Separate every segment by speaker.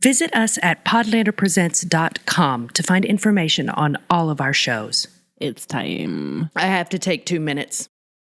Speaker 1: Visit us at podlanderpresents.com to find information on all of our shows.
Speaker 2: It's time.
Speaker 1: I have to take 2 minutes,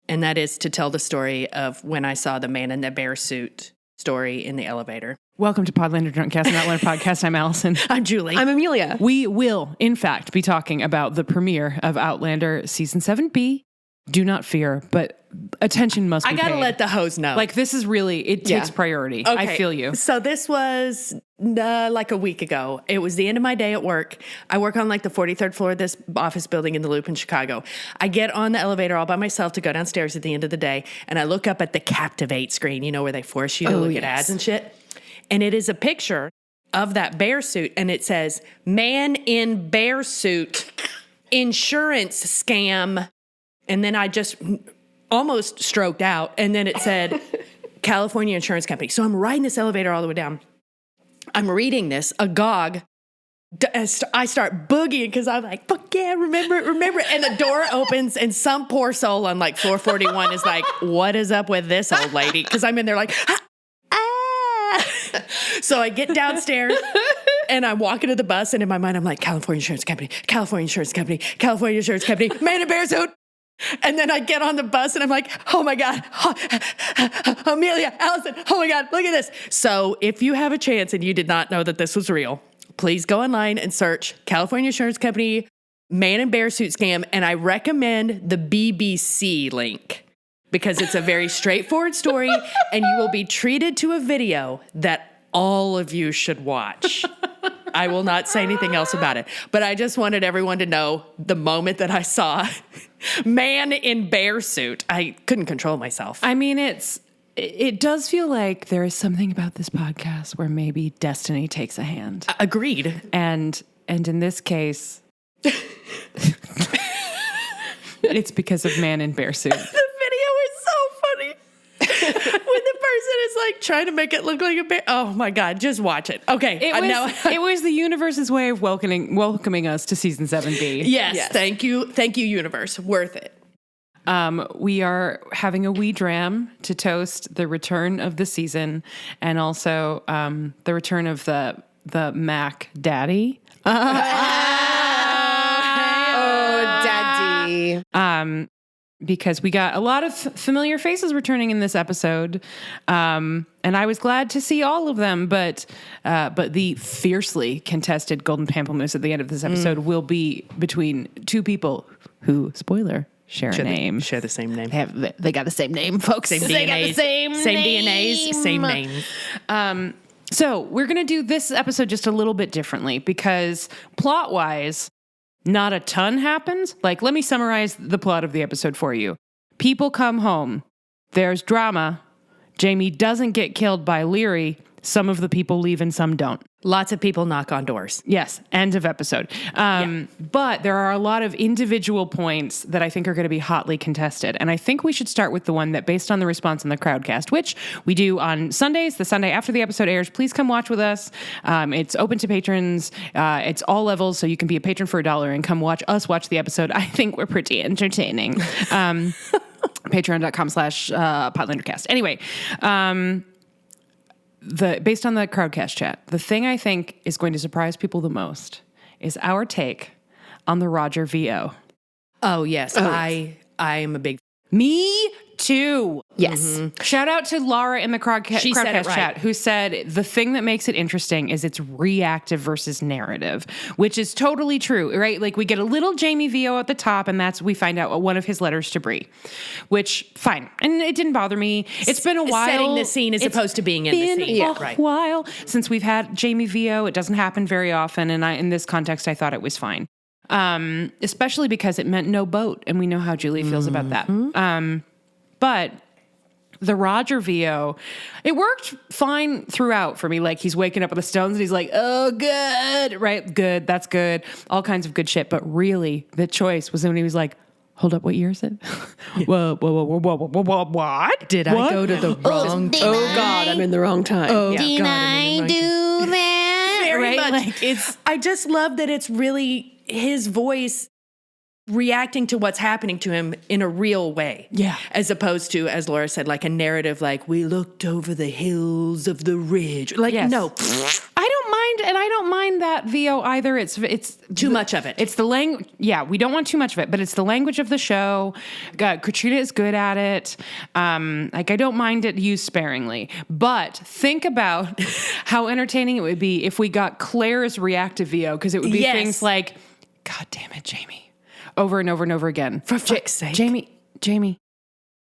Speaker 1: and that is to tell the story of when I saw the man in the bear suit story in the elevator.
Speaker 2: Welcome to Podlander, Drunkcast, and Outlander podcast. I'm Allison.
Speaker 1: I'm Julie.
Speaker 3: I'm Amelia.
Speaker 2: We will, in fact, be talking about the premiere of Outlander Season 7B. Do not fear, but attention must be paid.
Speaker 1: I gotta let the hoes know.
Speaker 2: Like, this is really, it takes priority.
Speaker 1: Okay.
Speaker 2: I feel you.
Speaker 1: So this was like a week ago. It was the end of my day at work. I work on like the 43rd floor of this office building in the Loop in Chicago. I get on the elevator all by myself to go downstairs at the end of the day, and I look up at the Captivate screen, you know, where they force you to look at ads and shit. And it is a picture of that bear suit, and it says, "Man in bear suit, insurance scam." And then I just almost stroked out. And then it said, California Insurance Company. So I'm riding this elevator all the way down. I'm reading this, agog. I start boogieing because I'm like, fuck yeah, remember it. And the door opens and some poor soul on like floor 41 is like, what is up with this old lady? Because I'm in there like, ah. So I get downstairs. And I'm walking to the bus. And in my mind, I'm like, California Insurance Company, California Insurance Company, California Insurance Company, man in bear suit. And then I get on the bus and I'm like, oh my God, Amelia, Allison, oh my God, look at this. So if you have a chance and you did not know that this was real, please go online and search California Insurance Company, man in bear suit scam. And I recommend the BBC link because it's a very straightforward story and you will be treated to a video that all of you should watch. I will not say anything else about it. But I just wanted everyone to know the moment that I saw man in bear suit. I couldn't control myself.
Speaker 2: I mean, it does feel like there is something about this podcast where maybe destiny takes a hand.
Speaker 1: Agreed.
Speaker 2: And in this case, it's because of man in bear suit.
Speaker 1: The video is so funny. When the person is like trying to make it look like a bear. Oh my God, just watch it. Okay.
Speaker 2: It was the universe's way of welcoming us to season 7B.
Speaker 1: Yes. Thank you. Thank you, universe. Worth it.
Speaker 2: We are having a wee dram to toast the return of the season and also the return of the Mac Daddy.
Speaker 3: Daddy.
Speaker 2: Because we got a lot of familiar faces returning in this episode, and I was glad to see all of them. But the fiercely contested Golden Pamplemousse at the end of this episode will be between two people who, spoiler, share a name.
Speaker 1: Share the same name.
Speaker 2: They got the same name, folks.
Speaker 1: Same
Speaker 2: They
Speaker 1: DNAs.
Speaker 2: got the same
Speaker 1: DNAs, same names.
Speaker 2: So we're going to do this episode just a little bit differently because plot-wise, not a ton happens. Like, let me summarize the plot of the episode for you. People come home. There's drama. Jamie doesn't get killed by Leary. Some of the people leave and some don't.
Speaker 1: Lots of people knock on doors.
Speaker 2: Yes, end of episode. But there are a lot of individual points that I think are going to be hotly contested. And I think we should start with the one that, based on the response in the Crowdcast, which we do on Sundays, the Sunday after the episode airs, please come watch with us. It's open to patrons. It's all levels, so you can be a patron for $1 and come watch us watch the episode. I think we're pretty entertaining. Patreon.com/PodlanderCast. Anyway, based on the Crowdcast chat, the thing I think is going to surprise people the most is our take on the Roger VO.
Speaker 1: Oh, yes. I am a big...
Speaker 2: Me too.
Speaker 3: Yes.
Speaker 2: Mm-hmm. Shout out to Laura in the Crowdcast
Speaker 1: right.
Speaker 2: chat who said the thing that makes it interesting is it's reactive versus narrative, which is totally true, right? Like we get a little Jamie VO at the top and we find out one of his letters to Bree, which fine. And it didn't bother me. It's been a while.
Speaker 1: Setting the scene as opposed to being in the scene.
Speaker 2: It's been a while since we've had Jamie VO. It doesn't happen very often. And in this context, I thought it was fine. Especially because it meant no boat. And we know how Julie feels about that. But the Roger VO, it worked fine throughout for me. Like he's waking up with the stones and he's like, oh, good, right? Good. That's good. All kinds of good shit. But really the choice was when he was like, hold up, what year is it? Whoa, what?
Speaker 1: Did I go to the wrong time?
Speaker 3: Oh, God, I'm in the wrong time.
Speaker 1: Oh,
Speaker 3: yeah.
Speaker 1: God, I'm in the wrong time.
Speaker 2: that?
Speaker 1: Very
Speaker 2: Right?
Speaker 1: much.
Speaker 2: Like,
Speaker 1: I just love that it's really his voice reacting to what's happening to him in a real way.
Speaker 2: Yeah.
Speaker 1: As opposed to, as Laura said, like a narrative like, we looked over the hills of the ridge. Like,
Speaker 2: Yes.
Speaker 1: no.
Speaker 2: I don't mind that VO either. It's
Speaker 1: Too much of it.
Speaker 2: It's the language. Yeah, we don't want too much of it, but it's the language of the show. Katrina is good at it. Like, I don't mind it used sparingly, but think about how entertaining it would be if we got Claire's reactive VO, because it would be things like, "God damn it, Jamie," over and over and over again.
Speaker 1: For fuck's sake.
Speaker 2: Jamie,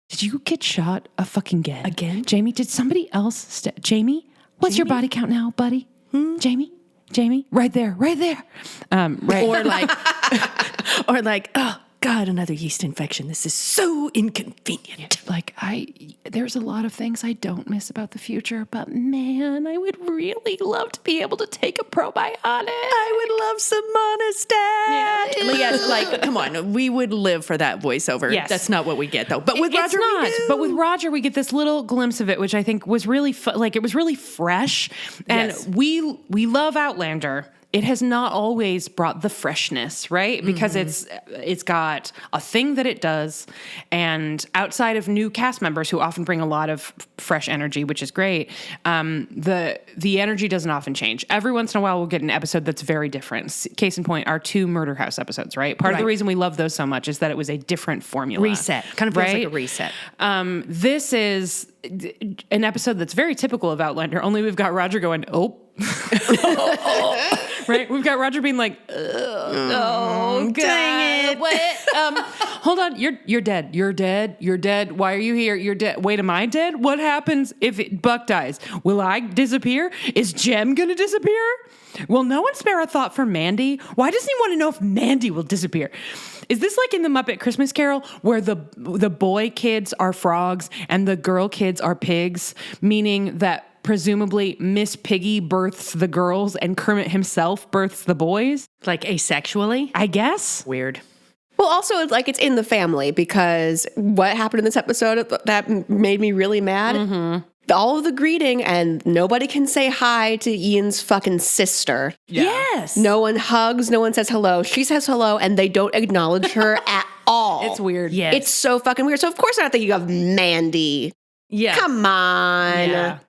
Speaker 2: did you get shot again?
Speaker 1: Again?
Speaker 2: Jamie, did somebody else? Jamie, what's your body count now, buddy? Jamie, right there. Right.
Speaker 1: Or like, oh God, another yeast infection. This is so inconvenient.
Speaker 2: Like, there's a lot of things I don't miss about the future, but man, I would really love to be able to take a probiotic.
Speaker 1: I would love some Monistat.
Speaker 2: Yeah.
Speaker 1: Yes, like, come on, we would live for that voiceover.
Speaker 2: Yes.
Speaker 1: That's not what we get though. But with Roger,
Speaker 2: not.
Speaker 1: we do.
Speaker 2: But with Roger, we get this little glimpse of it, which I think was really it was really fresh. And
Speaker 1: Yes.
Speaker 2: we love Outlander. It has not always brought the freshness, right? Because it's got a thing that it does, and outside of new cast members who often bring a lot of fresh energy, which is great, the energy doesn't often change. Every once in a while, we'll get an episode that's very different. Case in point, our 2 Murder House episodes, right? Part of the reason we love those so much is that it was a different formula.
Speaker 1: Reset. Kind of feels like a reset.
Speaker 2: This is an episode that's very typical of Outlander, only we've got Roger going, oh. Right? We've got Roger being like, oh,
Speaker 1: dang it.
Speaker 2: What? Hold on. You're dead. You're dead. You're dead. Why are you here? You're dead. Wait, am I dead? What happens if Buck dies? Will I disappear? Is Jem going to disappear? Will no one spare a thought for Mandy? Why doesn't he want to know if Mandy will disappear? Is this like in the Muppet Christmas Carol where the boy kids are frogs and the girl kids are pigs, meaning that presumably Miss Piggy births the girls and Kermit himself births the boys?
Speaker 1: Like asexually?
Speaker 2: I guess.
Speaker 1: Weird.
Speaker 3: Well, also, it's like it's in the family, because what happened in this episode that made me really mad? All of the greeting, and nobody can say hi to Ian's fucking sister.
Speaker 2: Yeah.
Speaker 1: Yes.
Speaker 3: No one hugs, no one says hello. She says hello, and they don't acknowledge her at all.
Speaker 2: It's weird.
Speaker 1: Yes.
Speaker 3: It's so fucking weird. So, of course, I'm not thinking of Mandy.
Speaker 1: Yeah.
Speaker 3: Come on.
Speaker 2: Yeah.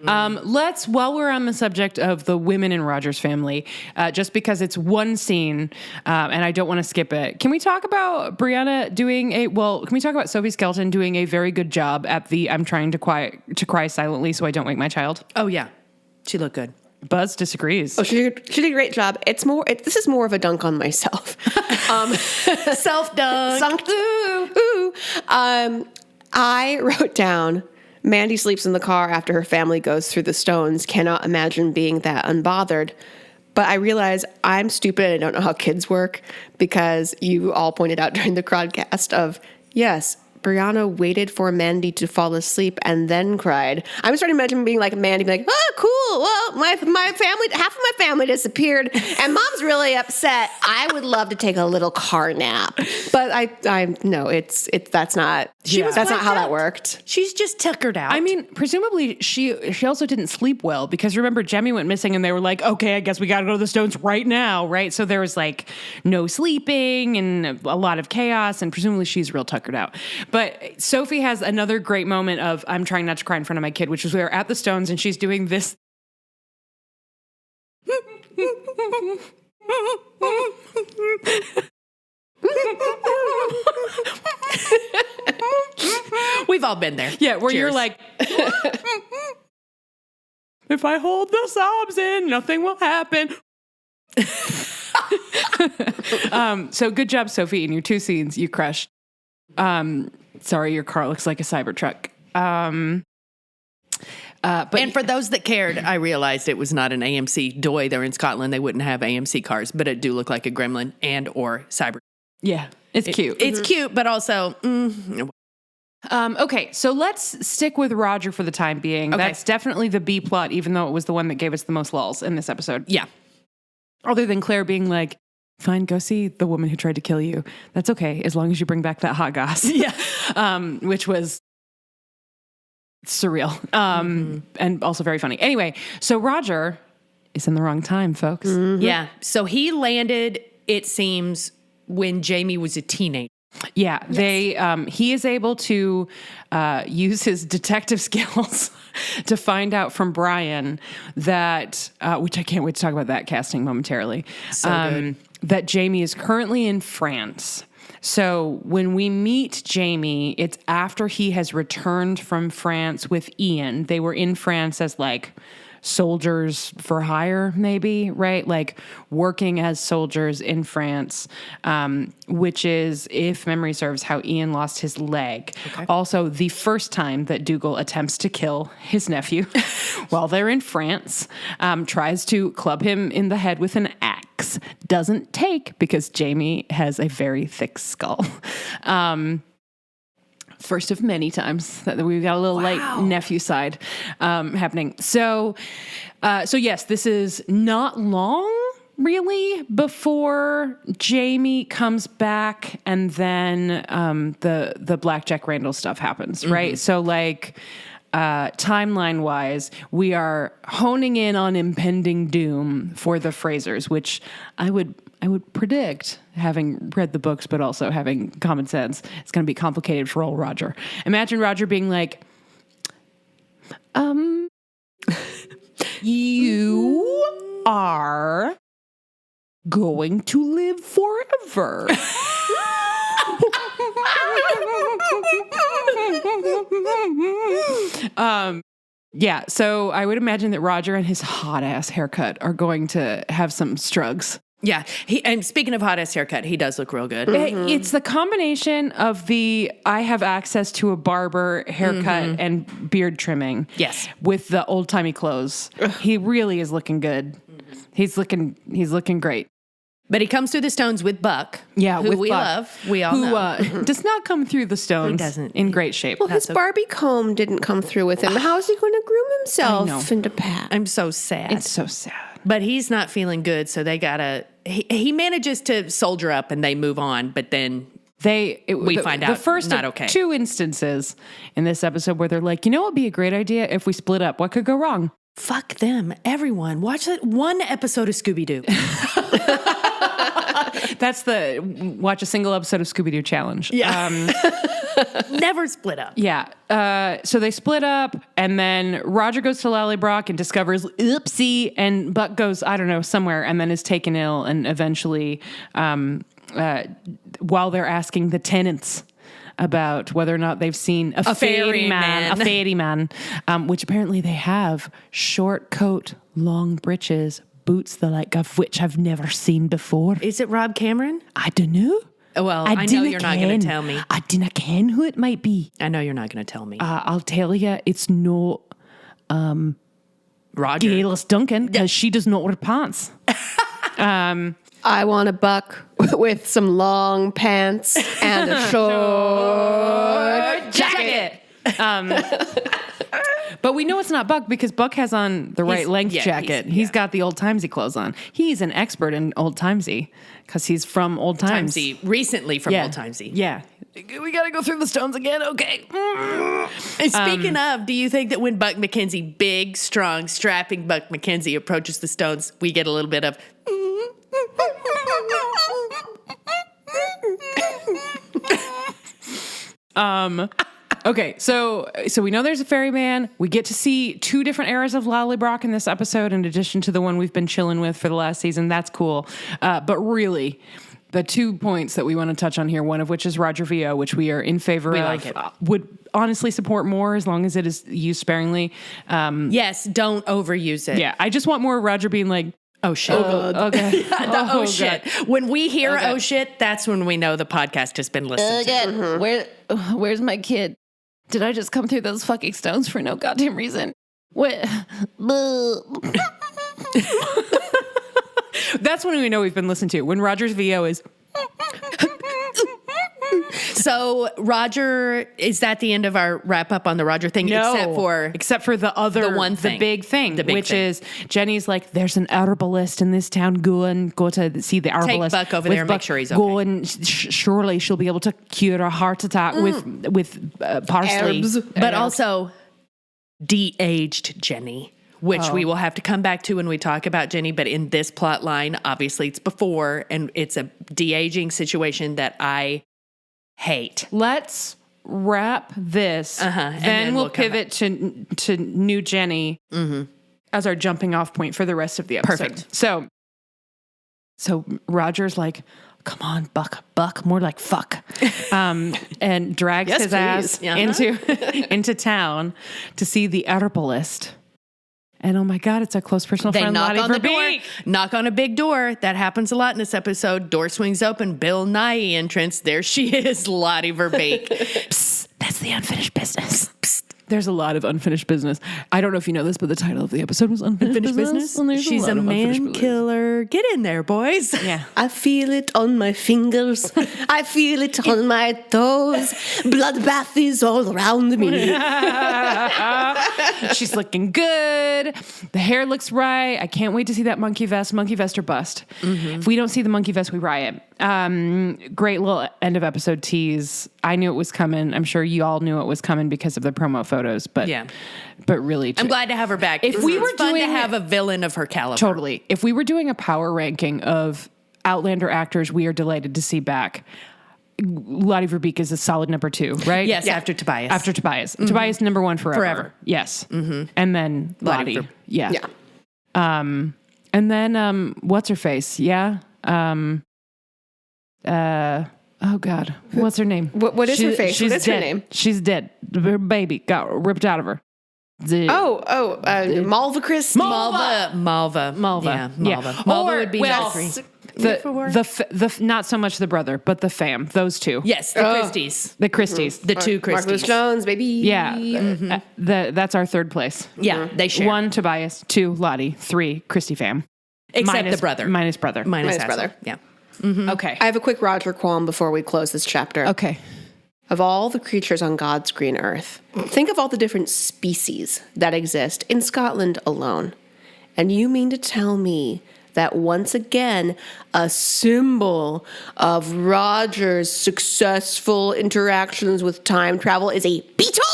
Speaker 2: While we're on the subject of the women in Roger's family, just because it's one scene, and I don't want to skip it, can we talk about Brianna can we talk about Sophie Skelton doing a very good job at I'm trying to cry silently so I don't wake my child?
Speaker 1: Oh, yeah. She looked good.
Speaker 2: Buzz disagrees.
Speaker 3: Oh, she did a great job. This is more of a dunk on myself.
Speaker 1: Self-dunk.
Speaker 3: I wrote down, Mandy sleeps in the car after her family goes through the stones. Cannot imagine being that unbothered. But I realize I'm stupid and I don't know how kids work, because you all pointed out during the Crodcast of, yes, Brianna waited for Mandy to fall asleep and then cried. I'm starting to imagine being like Mandy, being like, oh, cool. Well, my family, half of my family disappeared and Mom's really upset. I would love to take a little car nap. But I no, that's not how that worked.
Speaker 1: She's just tuckered out.
Speaker 2: I mean, presumably she also didn't sleep well, because remember Jemmy went missing and they were like, okay, I guess we got to go to the Stones right now, right? So there was like no sleeping and a lot of chaos, and presumably she's real tuckered out. But Sophie has another great moment of I'm trying not to cry in front of my kid, which is we're at the Stones and she's doing this.
Speaker 1: We've all been there.
Speaker 2: Yeah, where
Speaker 1: Cheers.
Speaker 2: you're like, if I hold the sobs in, nothing will happen. So good job, Sophie, in your 2 scenes. You crushed. Sorry, your car looks like a Cybertruck. But
Speaker 1: and for those that cared, I realized it was not an AMC. Doy, they're in Scotland. They wouldn't have AMC cars, but it do look like a Gremlin and or Cyber.
Speaker 2: yeah, it's cute.
Speaker 1: It's cute, but also,
Speaker 2: Okay, so let's stick with Roger for the time being.
Speaker 1: Okay.
Speaker 2: That's definitely the B plot, even though it was the one that gave us the most lulls in this episode.
Speaker 1: yeah.
Speaker 2: Other than Claire being like, fine, go see the woman who tried to kill you. That's okay, as long as you bring back that hot goss.
Speaker 1: Yeah.
Speaker 2: Which was surreal and also very funny. Anyway, so Roger is in the wrong time, folks.
Speaker 1: Yeah. So he landed, it seems, when Jamie was a teenager.
Speaker 2: Yeah, he is able to use his detective skills to find out from Brian that, which I can't wait to talk about that casting momentarily,
Speaker 1: Good.
Speaker 2: that Jamie is currently in France. So when we meet Jamie, it's after he has returned from France with Ian. They were in France as like soldiers for hire, maybe, right? Like working as soldiers in France, which is, if memory serves, how Ian lost his leg. Okay. Also, the first time that Dougal attempts to kill his nephew while they're in France, tries to club him in the head with an axe. Doesn't take because Jamie has a very thick skull. First of many times that we've got a little light nephew side happening. So yes, this is not long really before Jamie comes back, and then the Blackjack Randall stuff happens, right? So like timeline wise, we are honing in on impending doom for the Frasers, which I would predict, having read the books, but also having common sense, it's going to be complicated for old Roger. Imagine Roger being like, you are going to live forever. Yeah, so I would imagine that Roger and his hot ass haircut are going to have some strugs.
Speaker 1: Yeah, and speaking of hot ass haircut, he does look real good.
Speaker 2: It's the combination of the I have access to a barber haircut and beard trimming.
Speaker 1: Yes,
Speaker 2: with the old timey clothes. He really is looking good. He's looking great.
Speaker 1: But he comes through the stones with Buck.
Speaker 2: Yeah,
Speaker 1: who
Speaker 2: with
Speaker 1: we
Speaker 2: Buck,
Speaker 1: love. We all know.
Speaker 2: Does not come through the stones.
Speaker 1: Who doesn't?
Speaker 2: In great shape.
Speaker 3: Well, his Barbie comb didn't come through with him. How is he going to groom himself into Pat?
Speaker 1: I'm so sad.
Speaker 2: It's so sad.
Speaker 1: But he's not feeling good, so they gotta. He manages to soldier up, and they move on. But then we find out
Speaker 2: the first
Speaker 1: not okay.
Speaker 2: 2 instances in this episode where they're like, you know, what would be a great idea if we split up? What could go wrong?
Speaker 1: Fuck them, everyone. Watch that one episode of Scooby-Doo.
Speaker 2: That's the watch a single episode of Scooby-Doo challenge.
Speaker 1: Yeah. Never split up.
Speaker 2: Yeah. So they split up, and then Roger goes to Lallybroch and discovers oopsie, and Buck goes, I don't know, somewhere, and then is taken ill, and eventually, while they're asking the tenants about whether or not they've seen a fairy man, which apparently they have, short coat, long breeches, boots the like of which I've never seen before.
Speaker 1: Is it Rob Cameron?
Speaker 2: I don't know.
Speaker 1: Well, I know you're not going to tell me.
Speaker 2: I didn't ken who it might be.
Speaker 1: I know you're not going to tell me.
Speaker 2: I'll tell you, it's not
Speaker 1: Roger.
Speaker 2: Gayless Duncan, because she does not wear pants.
Speaker 3: I want a Buck with some long pants and a short jacket.
Speaker 2: But we know it's not Buck because Buck has on the right length jacket. He's got the old timesy clothes on. He's an expert in old timesy because he's from old times.
Speaker 1: Recently from old timesy.
Speaker 2: Yeah. We got to go through the stones again. Okay.
Speaker 1: And speaking of, do you think that when Buck McKenzie, big, strong, strapping Buck McKenzie approaches the stones, we get a little bit of...
Speaker 2: Okay, so we know there's a ferryman. We get to see 2 different eras of Lallybroch in this episode, in addition to the one we've been chilling with for the last season. That's cool. But really, the 2 points that we want to touch on here, one of which is Roger VO, which we are in favor of.
Speaker 1: Like it.
Speaker 2: Would honestly support more as long as it is used sparingly.
Speaker 1: Yes, don't overuse it.
Speaker 2: Yeah, I just want more Roger being like, oh shit.
Speaker 1: Okay.
Speaker 2: Oh
Speaker 1: shit.
Speaker 2: God.
Speaker 1: When we hear oh shit, that's when we know the podcast has been listened to.
Speaker 2: Where's my kid? Did I just come through those fucking stones for no goddamn reason? What? That's when we know we've been listened to. When Roger's VO is...
Speaker 1: So Roger, is that the end of our wrap up on the Roger thing?
Speaker 2: No,
Speaker 1: except for
Speaker 2: the big thing, which is Jenny's like, there's an herbalist in this town. Go to see the herbalist.
Speaker 1: Take Buck over there and make sure he's okay.
Speaker 2: Go and surely she'll be able to cure a heart attack with parsley.
Speaker 3: Herbs.
Speaker 1: But also de-aged Jenny, which we will have to come back to when we talk about Jenny. But in this plot line, obviously it's before, and it's a de-aging situation that I hate.
Speaker 2: Let's wrap this.
Speaker 1: then
Speaker 2: we'll
Speaker 1: we'll come
Speaker 2: pivot to new Jenny as our jumping off point for the rest of the episode.
Speaker 1: Perfect.
Speaker 2: So Roger's like, come on, Buck, more like fuck. And drags
Speaker 3: Yes,
Speaker 2: his ass
Speaker 3: please.
Speaker 2: into town to see the herbalist. And oh my God, it's our close personal
Speaker 1: They
Speaker 2: friend,
Speaker 1: knock
Speaker 2: Lottie
Speaker 1: on the door.
Speaker 2: Verbeek.
Speaker 1: Knock on a big door. That happens a lot in this episode. Door swings open. Bill Nye entrance. There she is, Lottie Verbeek. Psst, that's the unfinished business. Psst.
Speaker 2: There's a lot of unfinished business. I don't know if you know this, but the title of the episode was Unfinished Business. And there's
Speaker 1: She's
Speaker 2: lot
Speaker 1: a
Speaker 2: of unfinished
Speaker 1: man
Speaker 2: business.
Speaker 1: killer. Get in there, boys.
Speaker 2: Yeah.
Speaker 3: I feel it on my fingers. I feel it on my toes. Bloodbath is all around me.
Speaker 2: She's looking good. The hair looks right. I can't wait to see that monkey vest. Monkey vest or bust. If we don't see the monkey vest, we riot. Great little end of episode tease. I knew it was coming. I'm sure you all knew it was coming because of the promo photos. But
Speaker 1: Yeah.
Speaker 2: but really,
Speaker 1: I'm glad to have her back.
Speaker 2: If we
Speaker 1: It's
Speaker 2: were
Speaker 1: fun to
Speaker 2: doing-
Speaker 1: have a villain of her caliber.
Speaker 2: totally. If we were doing a power ranking of Outlander actors, we are delighted to see back. Lottie Verbeek is a solid number 2, right?
Speaker 1: Yes, after Tobias.
Speaker 2: After Tobias. Tobias number 1 forever.
Speaker 1: Forever.
Speaker 2: Yes. And then
Speaker 1: Lottie
Speaker 2: Lottie.
Speaker 1: Ver-
Speaker 2: Yeah.
Speaker 3: Yeah.
Speaker 2: And then what's her face? Yeah. Oh God. What's her name?
Speaker 3: What is her face?
Speaker 2: She's
Speaker 3: What is her
Speaker 2: dead.
Speaker 3: name?
Speaker 2: She's dead. Her baby got ripped out of her.
Speaker 3: Malva Christie.
Speaker 1: Malva.
Speaker 2: Malva.
Speaker 1: Yeah, Malva. Malva
Speaker 2: Or,
Speaker 1: would be
Speaker 2: well,
Speaker 1: number 3.
Speaker 2: the not so much the brother, but the fam. Those two.
Speaker 1: Yes, the Christies.
Speaker 2: The Christies.
Speaker 1: The two
Speaker 3: Marcus
Speaker 1: Christies.
Speaker 3: Jones, baby.
Speaker 2: Yeah. That's our third place.
Speaker 1: Yeah, they share.
Speaker 2: 1, Tobias. 2, Lottie. 3, Christy fam.
Speaker 1: Except the brother.
Speaker 2: Minus brother.
Speaker 1: Minus
Speaker 3: Minus brother.
Speaker 1: Yeah.
Speaker 2: Okay.
Speaker 3: I have a quick Roger qualm before we close this chapter.
Speaker 2: Okay.
Speaker 3: Of all the creatures on God's green earth, think of all the different species that exist in Scotland alone. And you mean to tell me that once again, a symbol of Roger's successful interactions with time travel is a beetle?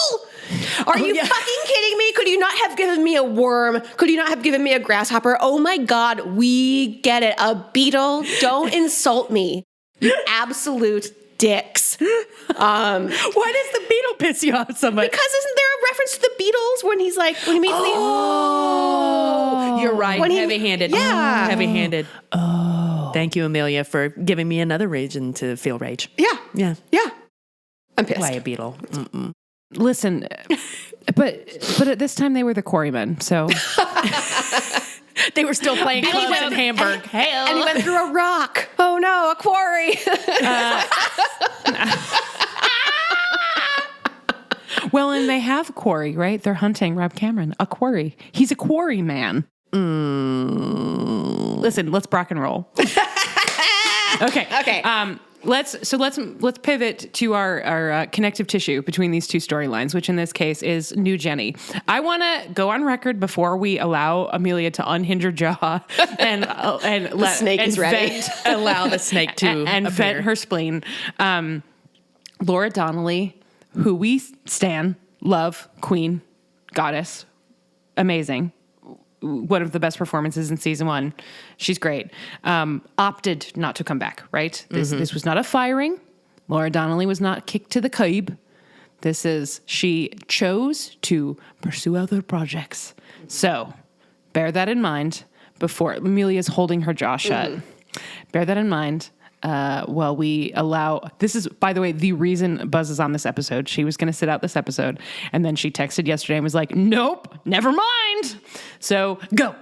Speaker 3: Are you fucking kidding me? Could you not have given me a worm? Could you not have given me a grasshopper? Oh my God, we get it. A beetle? Don't insult me. You absolute dicks.
Speaker 1: Why does the beetle piss you off so much?
Speaker 3: Because isn't there a reference to the Beatles when he's like, when he meets
Speaker 1: Oh, you're right.
Speaker 3: When he-
Speaker 1: Heavy-handed.
Speaker 3: Yeah.
Speaker 1: Heavy-handed. Oh. Thank you, Amelia, for giving me another reason to feel rage.
Speaker 3: Yeah.
Speaker 1: Yeah.
Speaker 3: Yeah. I'm pissed.
Speaker 1: Why a beetle?
Speaker 2: Listen, but at this time they were the quarrymen, so
Speaker 1: They were still playing clubs in Hamburg.
Speaker 3: And he went through a rock. Oh no, a quarry.
Speaker 2: well, and they have a quarry, right? They're hunting Rob Cameron, a quarry. He's a quarry man. Listen, let's rock and roll. Okay.
Speaker 3: Okay.
Speaker 2: Let's pivot to our connective tissue between these two storylines, which in this case is new Jenny. I want to go on record before we allow Amelia to unhinge her jaw and let
Speaker 3: snake
Speaker 2: and
Speaker 3: is ready.
Speaker 1: Allow the snake to
Speaker 2: and
Speaker 1: appear.
Speaker 2: vent her spleen. Laura Donnelly, who we stan, love, queen, goddess, amazing. One of the best performances in season 1. She's great. Opted not to come back, right? This was not a firing. Laura Donnelly was not kicked to the curb. She chose to pursue other projects. So bear that in mind before Amelia's holding her jaw shut. Bear that in mind. While we allow, this is, by the way, the reason Buzz is on this episode. She was going to sit out this episode, and then she texted yesterday and was like, nope, never mind. So go.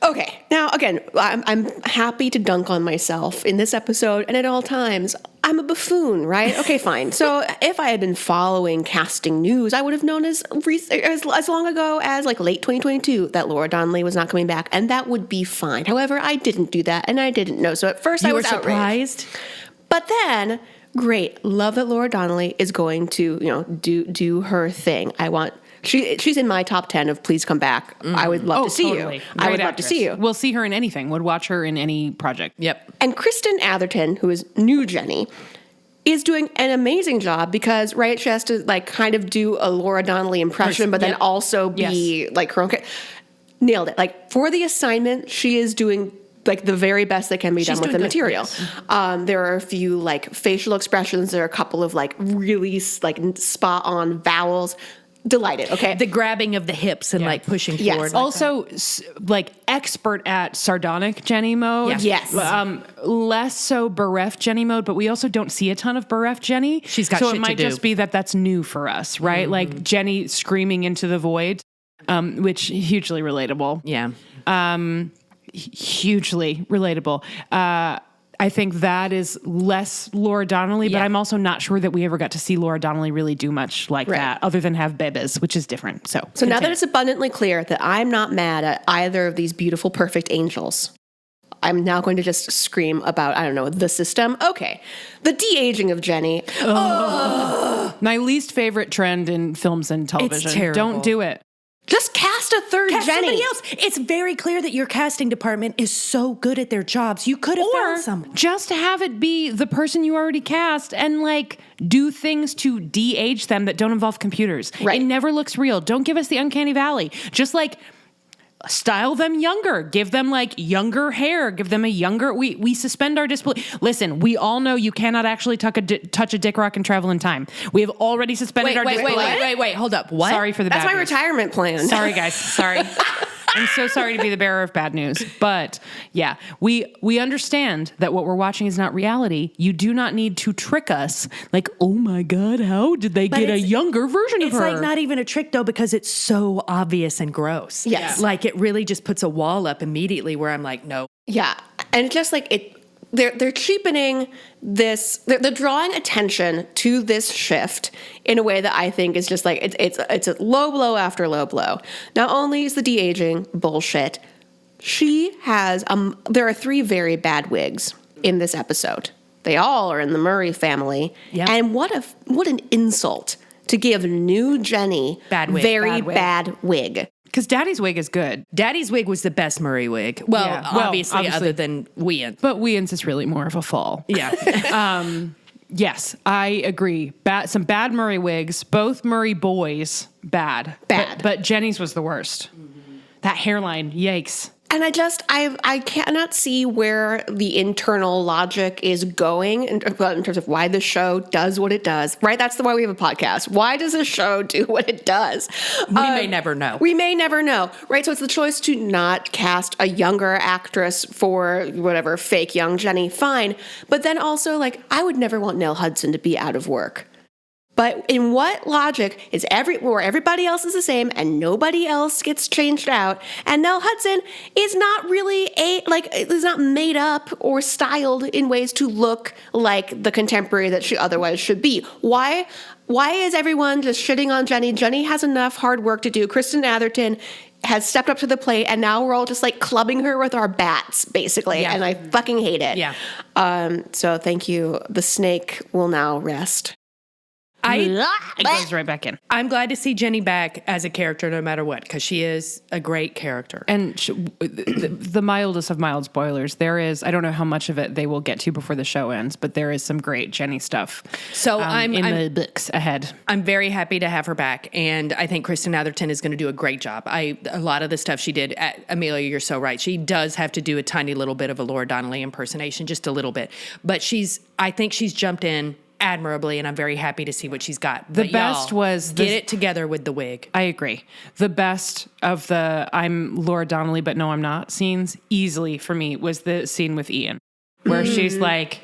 Speaker 3: Okay. Now, again, I'm happy to dunk on myself in this episode and at all times. I'm a buffoon, right? Okay, fine. So if I had been following casting news, I would have known as long ago as like late 2022 that Laura Donnelly was not coming back, and that would be fine. However, I didn't do that, and I didn't know. So at first I
Speaker 1: You were
Speaker 3: was outraged.
Speaker 1: surprised?
Speaker 3: But then, great, love that Laura Donnelly is going to, do her thing. She's in my top 10 of please come back. I would love to see
Speaker 2: totally.
Speaker 3: you. I would
Speaker 2: Great
Speaker 3: love to see you.
Speaker 2: We'll see her in anything. Would watch her in any project.
Speaker 1: Yep.
Speaker 3: And Kristen Atherton, who is new Jenny, is doing an amazing job because, right, she has to like kind of do a Laura Donnelly impression, but then also be like her own. Nailed it. Like for the assignment, she is doing like the very best that can be done with the
Speaker 1: doing good.
Speaker 3: material. There are a few like facial expressions. There are a couple of like really like spot on vowels. Delighted. Okay.
Speaker 1: The grabbing of the hips and like pushing
Speaker 3: Yes.
Speaker 1: forward.
Speaker 2: Also, like expert at sardonic Jenny mode.
Speaker 1: Yeah.
Speaker 3: Yes.
Speaker 2: Less so bereft Jenny mode, but we also don't see a ton of bereft Jenny.
Speaker 1: She's got
Speaker 2: so
Speaker 1: shit
Speaker 2: it
Speaker 1: to
Speaker 2: might
Speaker 1: do.
Speaker 2: just be that that's new for us, right? Like Jenny screaming into the void, which hugely relatable.
Speaker 1: Yeah.
Speaker 2: Hugely relatable. I think that is less Laura Donnelly, but
Speaker 1: Yeah.
Speaker 2: I'm also not sure that we ever got to see Laura Donnelly really do much like
Speaker 3: Right.
Speaker 2: that, other than have bebes, which is different. So
Speaker 3: now that it's abundantly clear that I'm not mad at either of these beautiful, perfect angels, I'm now going to just scream about, I don't know, the system. Okay. The de-aging of Jenny.
Speaker 2: my least favorite trend in films and television.
Speaker 1: terrible.
Speaker 2: Don't do it.
Speaker 3: Just cast a third
Speaker 1: Cast
Speaker 3: Jenny.
Speaker 1: somebody else. It's very clear that your casting department is so good at their jobs. You could have
Speaker 2: Or
Speaker 1: found someone.
Speaker 2: just have it be the person you already cast and like do things to de-age them that don't involve computers.
Speaker 3: Right.
Speaker 2: It never looks real. Don't give us the uncanny valley. Just like style them younger. Give them like younger hair. Give them a younger. We suspend our disbelief. Listen, we all know you cannot actually touch a dick rock and travel in time. We have already suspended our disbelief.
Speaker 1: Wait. Hold up. What?
Speaker 2: Sorry for the
Speaker 3: That's
Speaker 2: bad
Speaker 3: my
Speaker 2: news.
Speaker 3: retirement plan.
Speaker 2: Sorry, guys. Sorry. I'm so sorry to be the bearer of bad news. But yeah, we understand that what we're watching is not reality. You do not need to trick us like, oh my God, how did they get a younger version of
Speaker 1: It's
Speaker 2: her?
Speaker 1: like not even a trick though, because it's so obvious and gross.
Speaker 3: Yes.
Speaker 1: Like it really just puts a wall up immediately where I'm like, no.
Speaker 3: Yeah, and just like it, they're cheapening this. They're drawing attention to this shift in a way that I think is just like it's a low blow after low blow. Not only is the de-aging bullshit, she has there are 3 very bad wigs in this episode. They all are in the Murray family,
Speaker 1: Yeah.
Speaker 3: and what an insult to give new Jenny
Speaker 1: Bad wig,
Speaker 3: very
Speaker 1: bad wig.
Speaker 3: bad wig.
Speaker 2: Because Daddy's wig is good.
Speaker 1: Daddy's wig was the best Murray wig. Well,
Speaker 2: Yeah. Well,
Speaker 1: obviously,
Speaker 2: obviously.
Speaker 1: other than Weeian.
Speaker 2: But Weeian's is really more of a fall.
Speaker 1: Yeah.
Speaker 2: Yes, I agree. Some bad Murray wigs. Both Murray boys, bad.
Speaker 3: Bad.
Speaker 2: But Jenny's was the worst. That hairline, yikes.
Speaker 3: And I cannot see where the internal logic is going in terms of why the show does what it does, right? That's why we have a podcast. Why does a show do what it does?
Speaker 1: We may never know.
Speaker 3: We may never know, right? So it's the choice to not cast a younger actress for whatever fake young Jenny, fine. But then also, like, I would never want Nell Hudson to be out of work. But in what logic is where everybody else is the same and nobody else gets changed out, and Nell Hudson is not really is not made up or styled in ways to look like the contemporary that she otherwise should be? Why is everyone just shitting on Jenny? Jenny has enough hard work to do. Kristen Atherton has stepped up to the plate, and now we're all just like clubbing her with our bats, basically.
Speaker 1: Yeah.
Speaker 3: And I fucking hate it.
Speaker 1: Yeah.
Speaker 3: So thank you. The snake will now rest.
Speaker 2: It goes right back in.
Speaker 1: I'm glad to see Jenny back as a character no matter what, because she is a great character.
Speaker 2: And the mildest of mild spoilers, there is, I don't know how much of it they will get to before the show ends, but there is some great Jenny stuff
Speaker 1: So
Speaker 2: in the books ahead.
Speaker 1: I'm very happy to have her back, and I think Kristen Atherton is going to do a great job. A lot of the stuff she did, Amelia, you're so right. She does have to do a tiny little bit of a Laura Donnelly impersonation, just a little bit, but I think she's jumped in admirably, and I'm very happy to see what she's got.
Speaker 2: The
Speaker 1: But
Speaker 2: best
Speaker 1: y'all,
Speaker 2: was
Speaker 1: get it together with the wig.
Speaker 2: I agree. The best of the I'm Laura Donnelly, but no, I'm not scenes, easily for me, was the scene with Ian, where she's like,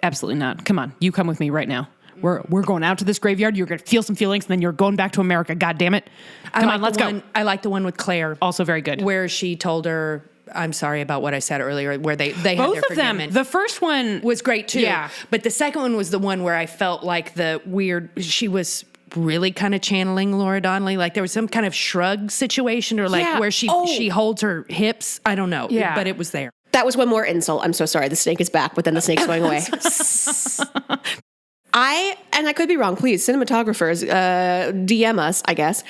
Speaker 2: absolutely not. Come on, you come with me right now. We're going out to this graveyard. You're going to feel some feelings, and then you're going back to America. God damn it. Come on, let's go.
Speaker 1: I like the one with Claire,
Speaker 2: Also very good.
Speaker 1: where she told her, I'm sorry about what I said earlier, where they had
Speaker 2: Both
Speaker 1: their
Speaker 2: of them.
Speaker 1: forgiveness.
Speaker 2: The first one
Speaker 1: was great too.
Speaker 2: Yeah.
Speaker 1: But the second one was the one where I felt like she was really kind of channeling Laura Donnelly. Like there was some kind of shrug situation or like where she holds her hips. I don't know.
Speaker 2: Yeah.
Speaker 1: But it was there.
Speaker 3: That was one more insult. I'm so sorry. The snake is back, but then the snake's going away. And I could be wrong. Please, cinematographers, DM us, I guess.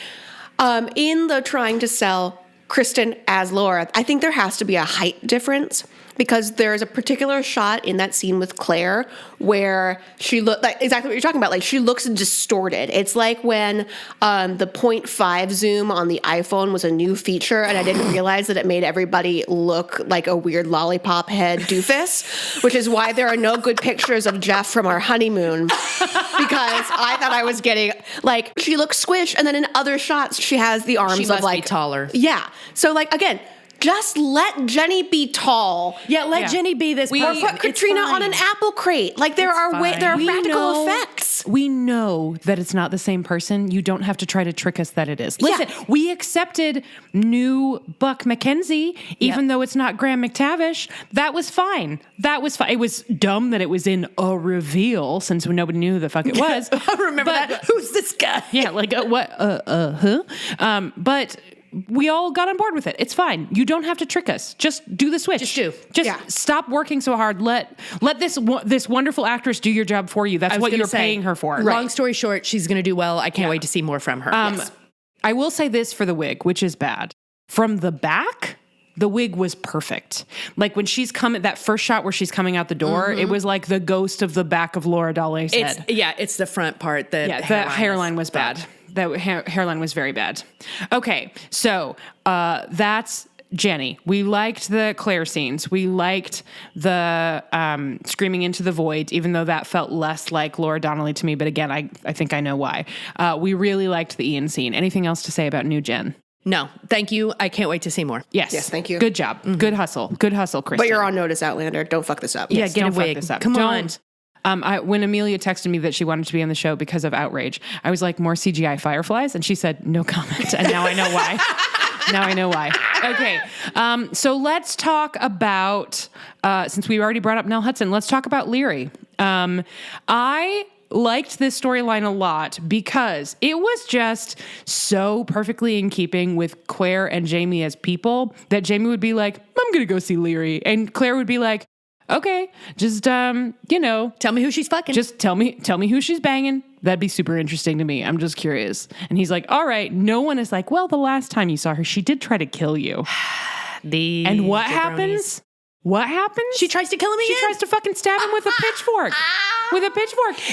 Speaker 3: In the trying to sell Kristen as Laura, I think there has to be a height difference because there's a particular shot in that scene with Claire where she looked like exactly what you're talking about. Like she looks distorted. It's like when the 0.5 zoom on the iPhone was a new feature and I didn't realize that it made everybody look like a weird lollipop head doofus, which is why there are no good pictures of Jeff from our honeymoon because I thought I was getting like she looks squished and then in other shots she has the arms
Speaker 1: She
Speaker 3: of
Speaker 1: must
Speaker 3: like
Speaker 1: be taller.
Speaker 3: Yeah. So like again, just let Jenny be tall.
Speaker 1: Yeah, let Jenny be this
Speaker 3: Or
Speaker 1: person.
Speaker 3: put Katrina on an apple crate. Like there are practical effects.
Speaker 2: We know that it's not the same person. You don't have to try to trick us that it is. Listen, we accepted new Buck McKenzie, even though it's not Graham McTavish. That was fine. That was fine. It was dumb that it was in a reveal since nobody knew who the fuck it was.
Speaker 1: I remember that. Who's this guy?
Speaker 2: Yeah, like what? Huh? But we all got on board with it. It's fine. You don't have to trick us. Just do the switch. Just stop working so hard. Let this wonderful actress do your job for you. That's what you're paying her for.
Speaker 1: Long story short, she's going to do well. I can't wait to see more from her.
Speaker 2: I will say this for the wig, which is bad. From the back, the wig was perfect. Like when she's coming, that first shot where she's coming out the door, it was like the ghost of the back of Laura Dahle's head.
Speaker 1: It's the front part. The
Speaker 2: hairline was bad. That hairline was very bad. Okay, so that's Jenny. We liked the Claire scenes. We liked the screaming into the void, even though that felt less like Laura Donnelly to me. But again, I think I know why. We really liked the Ian scene. Anything else to say about New Jen?
Speaker 1: No, thank you. I can't wait to see more.
Speaker 3: Yes, thank you.
Speaker 2: Good job. Mm-hmm. Good hustle, Kristen.
Speaker 3: But you're on notice, Outlander. Don't fuck this up.
Speaker 1: Yeah, get
Speaker 2: don't
Speaker 1: a wig.
Speaker 2: Fuck this up.
Speaker 1: Come
Speaker 2: don't.
Speaker 1: on.
Speaker 2: When Amelia texted me that she wanted to be on the show because of outrage, I was like, more CGI fireflies? And she said, no comment. And now I know why. Okay. So let's talk about, since we already brought up Nell Hudson, let's talk about Leary. I liked this storyline a lot because it was just so perfectly in keeping with Claire and Jamie as people that Jamie would be like, I'm going to go see Leary. And Claire would be like, okay, just,
Speaker 1: tell me who she's fucking.
Speaker 2: Just tell me who she's banging. That'd be super interesting to me. I'm just curious. And he's like, all right. No one is like, well, the last time you saw her, she did try to kill you. And what happens? What happens?
Speaker 1: She tries to kill him again.
Speaker 2: She tries to fucking stab him with a pitchfork.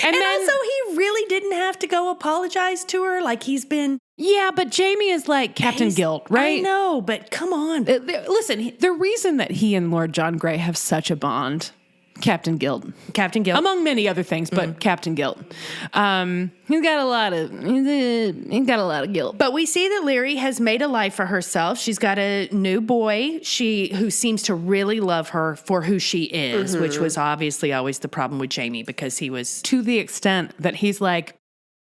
Speaker 2: And then,
Speaker 1: also, he really didn't have to go apologize to her. Like he's been.
Speaker 2: Yeah, but Jamie is like Captain Guilt, right?
Speaker 1: I know, but come on.
Speaker 2: Listen, the reason that he and Lord John Grey have such a bond, Captain Guilt. Among many other things, but Captain Guilt. He's got a lot of guilt.
Speaker 1: But we see that Leary has made a life for herself. She's got a new boy, who seems to really love her for who she is, which was obviously always the problem with Jamie because he was...
Speaker 2: To the extent that he's like,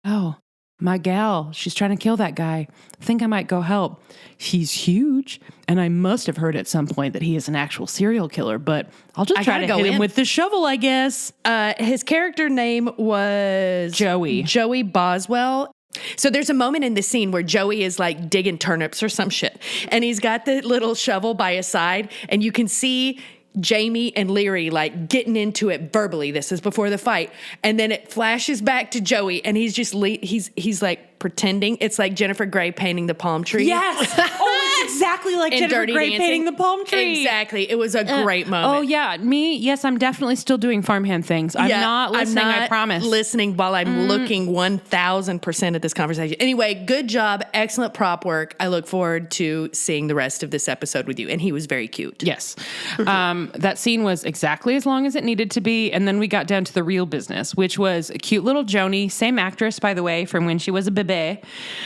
Speaker 2: oh, my gal, she's trying to kill that guy. I think I might go help. He's huge, and I must have heard at some point that he is an actual serial killer, but I'll just try to hit him with the shovel, I guess.
Speaker 1: His character name was... Joey Boswell. So there's a moment in the scene where Joey is like digging turnips or some shit, and he's got the little shovel by his side, and you can see Jamie and Leary like getting into it verbally. This is before the fight. And then it flashes back to Joey and he's just, he's like pretending. It's like Jennifer Grey painting the palm tree.
Speaker 2: Yes. Oh, it's exactly like Jennifer Grey painting the palm tree.
Speaker 1: Exactly. It was a great moment.
Speaker 2: Oh yeah. Yes, I'm definitely still doing farmhand things. I'm not listening, I promise.
Speaker 1: Listening while I'm looking 1,000% at this conversation. Anyway, good job. Excellent prop work. I look forward to seeing the rest of this episode with you. And he was very cute.
Speaker 2: Yes. That scene was exactly as long as it needed to be. And then we got down to the real business, which was a cute little Joni, same actress, by the way, from when she was a bebe.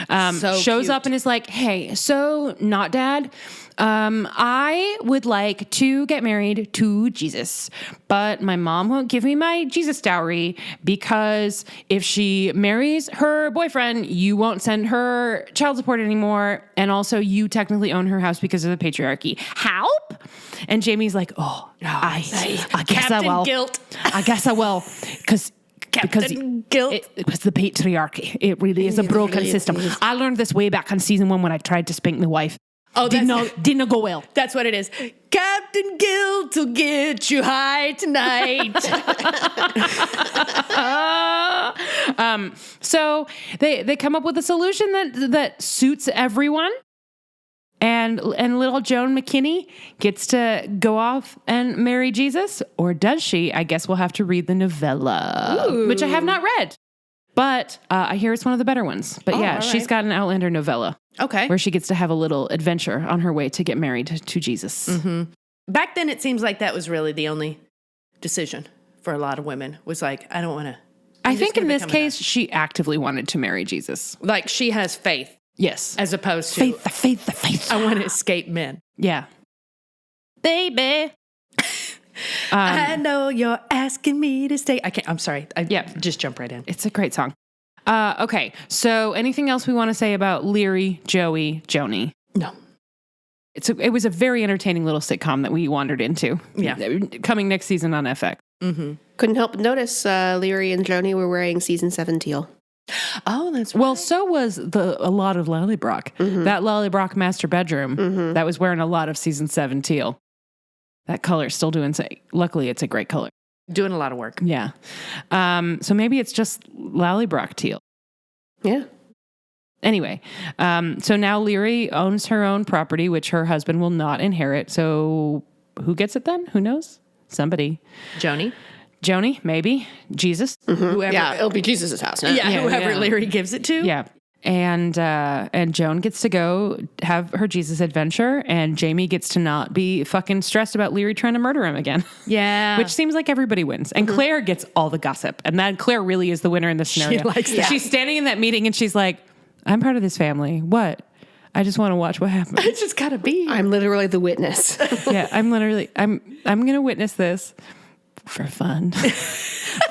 Speaker 2: Shows
Speaker 1: cute.
Speaker 2: up and is like, hey, so not dad. I would like to get married to Jesus, but my mom won't give me my Jesus dowry because if she marries her boyfriend, you won't send her child support anymore. And also you technically own her house because of the patriarchy. Help? And Jamie's like, I guess I will.
Speaker 1: Guilt.
Speaker 2: I guess I will. Because
Speaker 1: Guilt.
Speaker 2: it was the patriarchy. It really is a broken system. I learned this way back on season 1 when I tried to spank my wife.
Speaker 1: Oh,
Speaker 2: didn't go well.
Speaker 1: That's what it is. Captain Guilt will get you high tonight.
Speaker 2: So they come up with a solution that suits everyone. And little Joan McKinney gets to go off and marry Jesus, or does she? I guess we'll have to read the novella, which I have not read. But I hear it's one of the better ones. But yeah,
Speaker 1: all
Speaker 2: she's
Speaker 1: right.
Speaker 2: got an Outlander novella.
Speaker 1: Okay.
Speaker 2: Where she gets to have a little adventure on her way to married to Jesus.
Speaker 1: Mm-hmm. Back then, it seems like that was really the only decision for a lot of women. Was like, I don't want to.
Speaker 2: I think in this case, she actively wanted to marry Jesus.
Speaker 1: Like she has faith.
Speaker 2: Yes.
Speaker 1: As opposed to
Speaker 2: Faith.
Speaker 1: I want to escape men.
Speaker 2: Yeah. Baby.
Speaker 1: I know you're asking me to stay. I'm sorry.
Speaker 2: Yeah.
Speaker 1: Just jump right in.
Speaker 2: It's a great song. Okay. So anything else we want to say about Leary, Joey, Joni?
Speaker 1: No.
Speaker 2: It was a very entertaining little sitcom that we wandered into.
Speaker 1: Yeah.
Speaker 2: Coming next season on FX.
Speaker 1: Mm-hmm.
Speaker 3: Couldn't help but notice Leary and Joni were wearing season 7 teal.
Speaker 1: Oh, that's right.
Speaker 2: Well, so was a lot of Lollybrock.
Speaker 3: Mm-hmm.
Speaker 2: That Lollybrock master bedroom that was wearing a lot of season 7 teal. That color's still doing. Luckily, it's a great color.
Speaker 1: Doing a lot of work.
Speaker 2: Yeah. So maybe it's just Lollybrock teal.
Speaker 3: Yeah.
Speaker 2: Anyway, so now Leary owns her own property, which her husband will not inherit. So who gets it then? Who knows? Somebody. Joni, maybe. Jesus.
Speaker 1: Whoever.
Speaker 3: Yeah, it'll be Jesus' house now.
Speaker 1: Yeah, whoever
Speaker 2: yeah.
Speaker 1: Leary gives it to.
Speaker 2: Yeah. And Joan gets to go have her Jesus adventure, and Jamie gets to not be fucking stressed about Leary trying to murder him again.
Speaker 1: Yeah.
Speaker 2: Which seems like everybody wins. And Claire gets all the gossip. And that Claire really is the winner in this scenario.
Speaker 1: She likes that.
Speaker 2: She's standing in that meeting and she's like, I'm part of this family. What? I just want to watch what happens.
Speaker 1: It's just gotta be.
Speaker 3: I'm literally the witness.
Speaker 2: Yeah, I'm going to witness this for fun.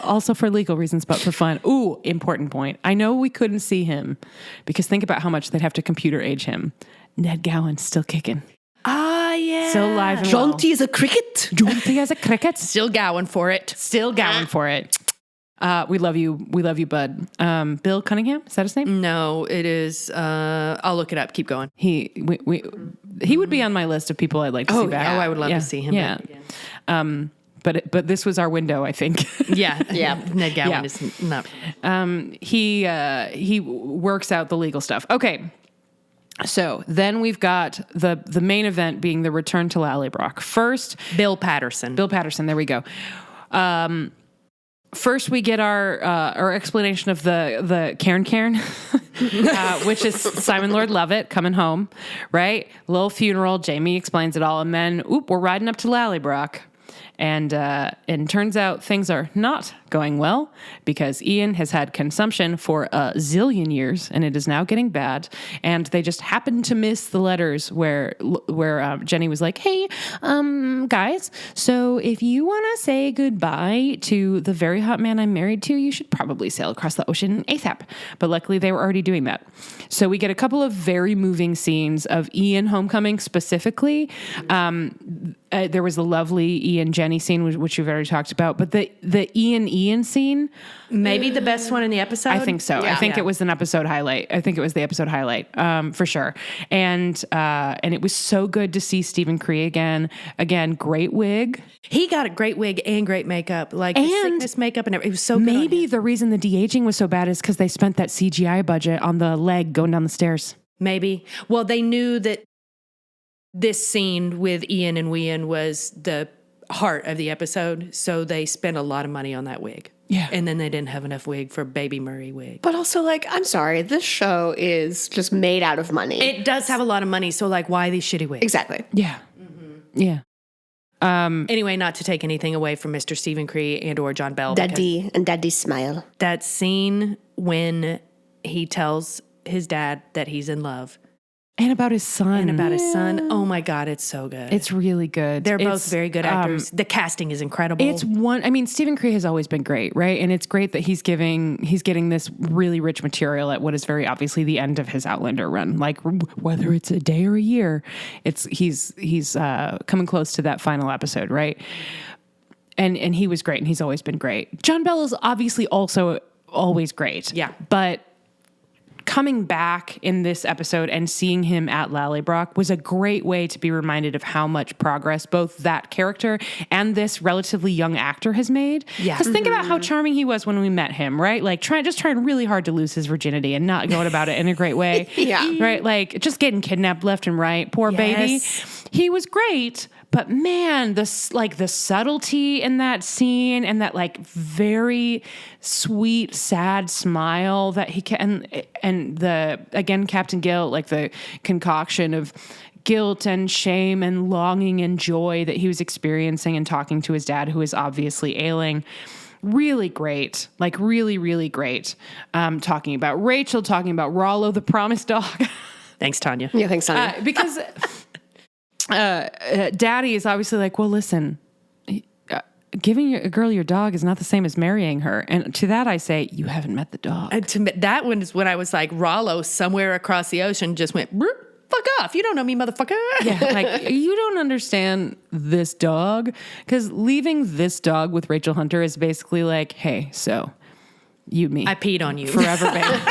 Speaker 2: Also for legal reasons, but for fun. Ooh, important point. I know we couldn't see him because think about how much they'd have to computer age him. Ned Gowan's still kicking.
Speaker 1: Ah, yeah.
Speaker 2: Still alive and well.
Speaker 3: Jaunty as a cricket.
Speaker 2: Jaunty as a cricket.
Speaker 1: Still going for it.
Speaker 2: Still going for it. We love you. We love you, bud. Bill Cunningham, is that his name?
Speaker 1: No, it is. I'll look it up. Keep going.
Speaker 2: He would be on my list of people I'd like to see back.
Speaker 1: Oh, I would love to see him
Speaker 2: Yeah.
Speaker 1: back again.
Speaker 2: But this was our window, I think.
Speaker 1: Yeah. Ned Gowan
Speaker 2: Yeah.
Speaker 1: is not.
Speaker 2: He works out the legal stuff. Okay. So then we've got the main event being the return to Lollybrock. First,
Speaker 1: Bill Patterson.
Speaker 2: There we go. First, we get our explanation of the Cairn, which is Simon Lord Lovett coming home, right? Little funeral. Jamie explains it all, and then we're riding up to Lollybrock. And turns out things are not going well because Ian has had consumption for a zillion years and it is now getting bad. And they just happened to miss the letters where Jenny was like, hey, guys, so if you want to say goodbye to the very hot man I'm married to, you should probably sail across the ocean ASAP. But luckily they were already doing that. So we get a couple of very moving scenes of Ian homecoming specifically. There was the lovely Ian Jenny scene, which you've already talked about, but the Ian scene,
Speaker 1: Maybe the best one in the episode.
Speaker 2: I think so.
Speaker 3: Yeah.
Speaker 2: I think it was an episode highlight. I think it was the episode highlight, for sure. And it was so good to see Stephen Cree again. Again, great wig.
Speaker 1: He got a great wig and great makeup, like the
Speaker 2: And
Speaker 1: sickness makeup, and everything. It was so good.
Speaker 2: Maybe the reason the de-aging was so bad is because they spent that CGI budget on the leg going down the stairs.
Speaker 1: Maybe. Well, they knew that this scene with Ian and Weeian was the heart of the episode, so they spent a lot of money on that wig.
Speaker 2: Yeah.
Speaker 1: And then they didn't have enough wig for Baby Murray wig.
Speaker 3: But also, like, I'm sorry, this show is just made out of money.
Speaker 1: It does have a lot of money, so like, why these shitty wigs?
Speaker 3: Exactly.
Speaker 2: Yeah. Yeah.
Speaker 1: Anyway, not to take anything away from Mr. Stephen Cree and or John Bell. because
Speaker 3: Daddy and Daddy smile.
Speaker 1: that scene when he tells his dad that he's in love
Speaker 2: And about his son.
Speaker 1: oh my God, it's so good.
Speaker 2: It's really good.
Speaker 1: They're both
Speaker 2: It's,
Speaker 1: very good actors. The casting is incredible.
Speaker 2: Stephen Cree has always been great, right? And it's great that he's getting this really rich material at what is very obviously the end of his Outlander run. Like whether it's a day or a year, he's coming close to that final episode, right? And he was great, and he's always been great. John Bell is obviously also always great.
Speaker 1: Yeah.
Speaker 2: But coming back in this episode and seeing him at Lallybroch was a great way to be reminded of how much progress both that character and this relatively young actor has made.
Speaker 1: Yeah.
Speaker 2: Because think about how charming he was when we met him, right? Like trying really hard to lose his virginity and not going about it in a great way.
Speaker 3: Yeah.
Speaker 2: Right? Like just getting kidnapped left and right. Poor baby. He was great. But man, the subtlety in that scene and that like very sweet, sad smile that he can, and the, again, Captain Guilt, like the concoction of guilt and shame and longing and joy that he was experiencing and talking to his dad, who is obviously ailing. Really great. Like really, really great. Talking about Rachel, talking about Rollo, the promised dog.
Speaker 1: Thanks, Tanya.
Speaker 3: Yeah, thanks, Tanya.
Speaker 2: Because Daddy is obviously like, well, listen, giving a girl your dog is not the same as marrying her. And to that I say, you haven't met the dog.
Speaker 1: And to me, that one is when I was like, Rollo somewhere across the ocean just went, fuck off. You don't know me, motherfucker.
Speaker 2: Yeah, like, you don't understand this dog. Because leaving this dog with Rachel Hunter is basically like, hey, so you, me.
Speaker 1: I peed on you.
Speaker 2: Forever, babe.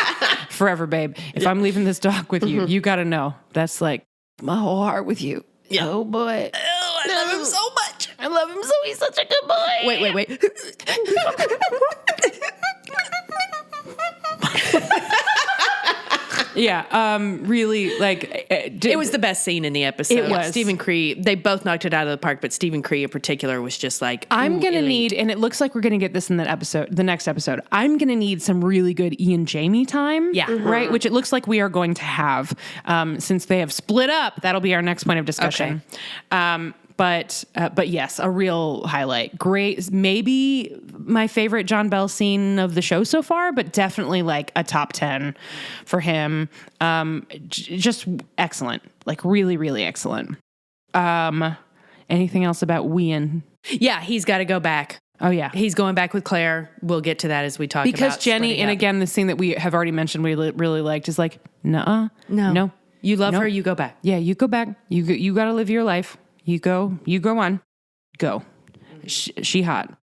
Speaker 2: Forever, babe. If I'm leaving this dog with you, you got to know. That's like my whole heart with you.
Speaker 1: Yeah.
Speaker 2: Oh, boy.
Speaker 1: Oh, I love him so much.
Speaker 2: I love him so. He's such a good boy.
Speaker 1: Wait.
Speaker 2: Yeah, really, like...
Speaker 1: It was the best scene in the episode.
Speaker 2: It was.
Speaker 1: Stephen Cree, they both knocked it out of the park, but Stephen Cree in particular was just like...
Speaker 2: I'm going to
Speaker 1: elite.
Speaker 2: need, and it looks like we're going to get this in the next episode, I'm going to need some really good Ian Jamie time.
Speaker 1: Yeah.
Speaker 2: Right? Which it looks like we are going to have. Since they have split up, that'll be our next point of discussion.
Speaker 1: Okay.
Speaker 2: But yes, a real highlight. Great. Maybe my favorite John Bell scene of the show so far, but definitely like a top 10 for him. Just excellent. Like really, really excellent. Anything else about Weeian?
Speaker 1: Yeah, he's got to go back.
Speaker 2: Oh, yeah.
Speaker 1: He's going back with Claire. We'll get to that as we talk about
Speaker 2: Because Jenny,
Speaker 1: splitting
Speaker 2: and
Speaker 1: up.
Speaker 2: again, the scene that we have already mentioned we really liked is like, no.
Speaker 1: You love
Speaker 2: Nope.
Speaker 1: her, you go back.
Speaker 2: Yeah, you go back. You got to live your life. You go on. Go. She hot.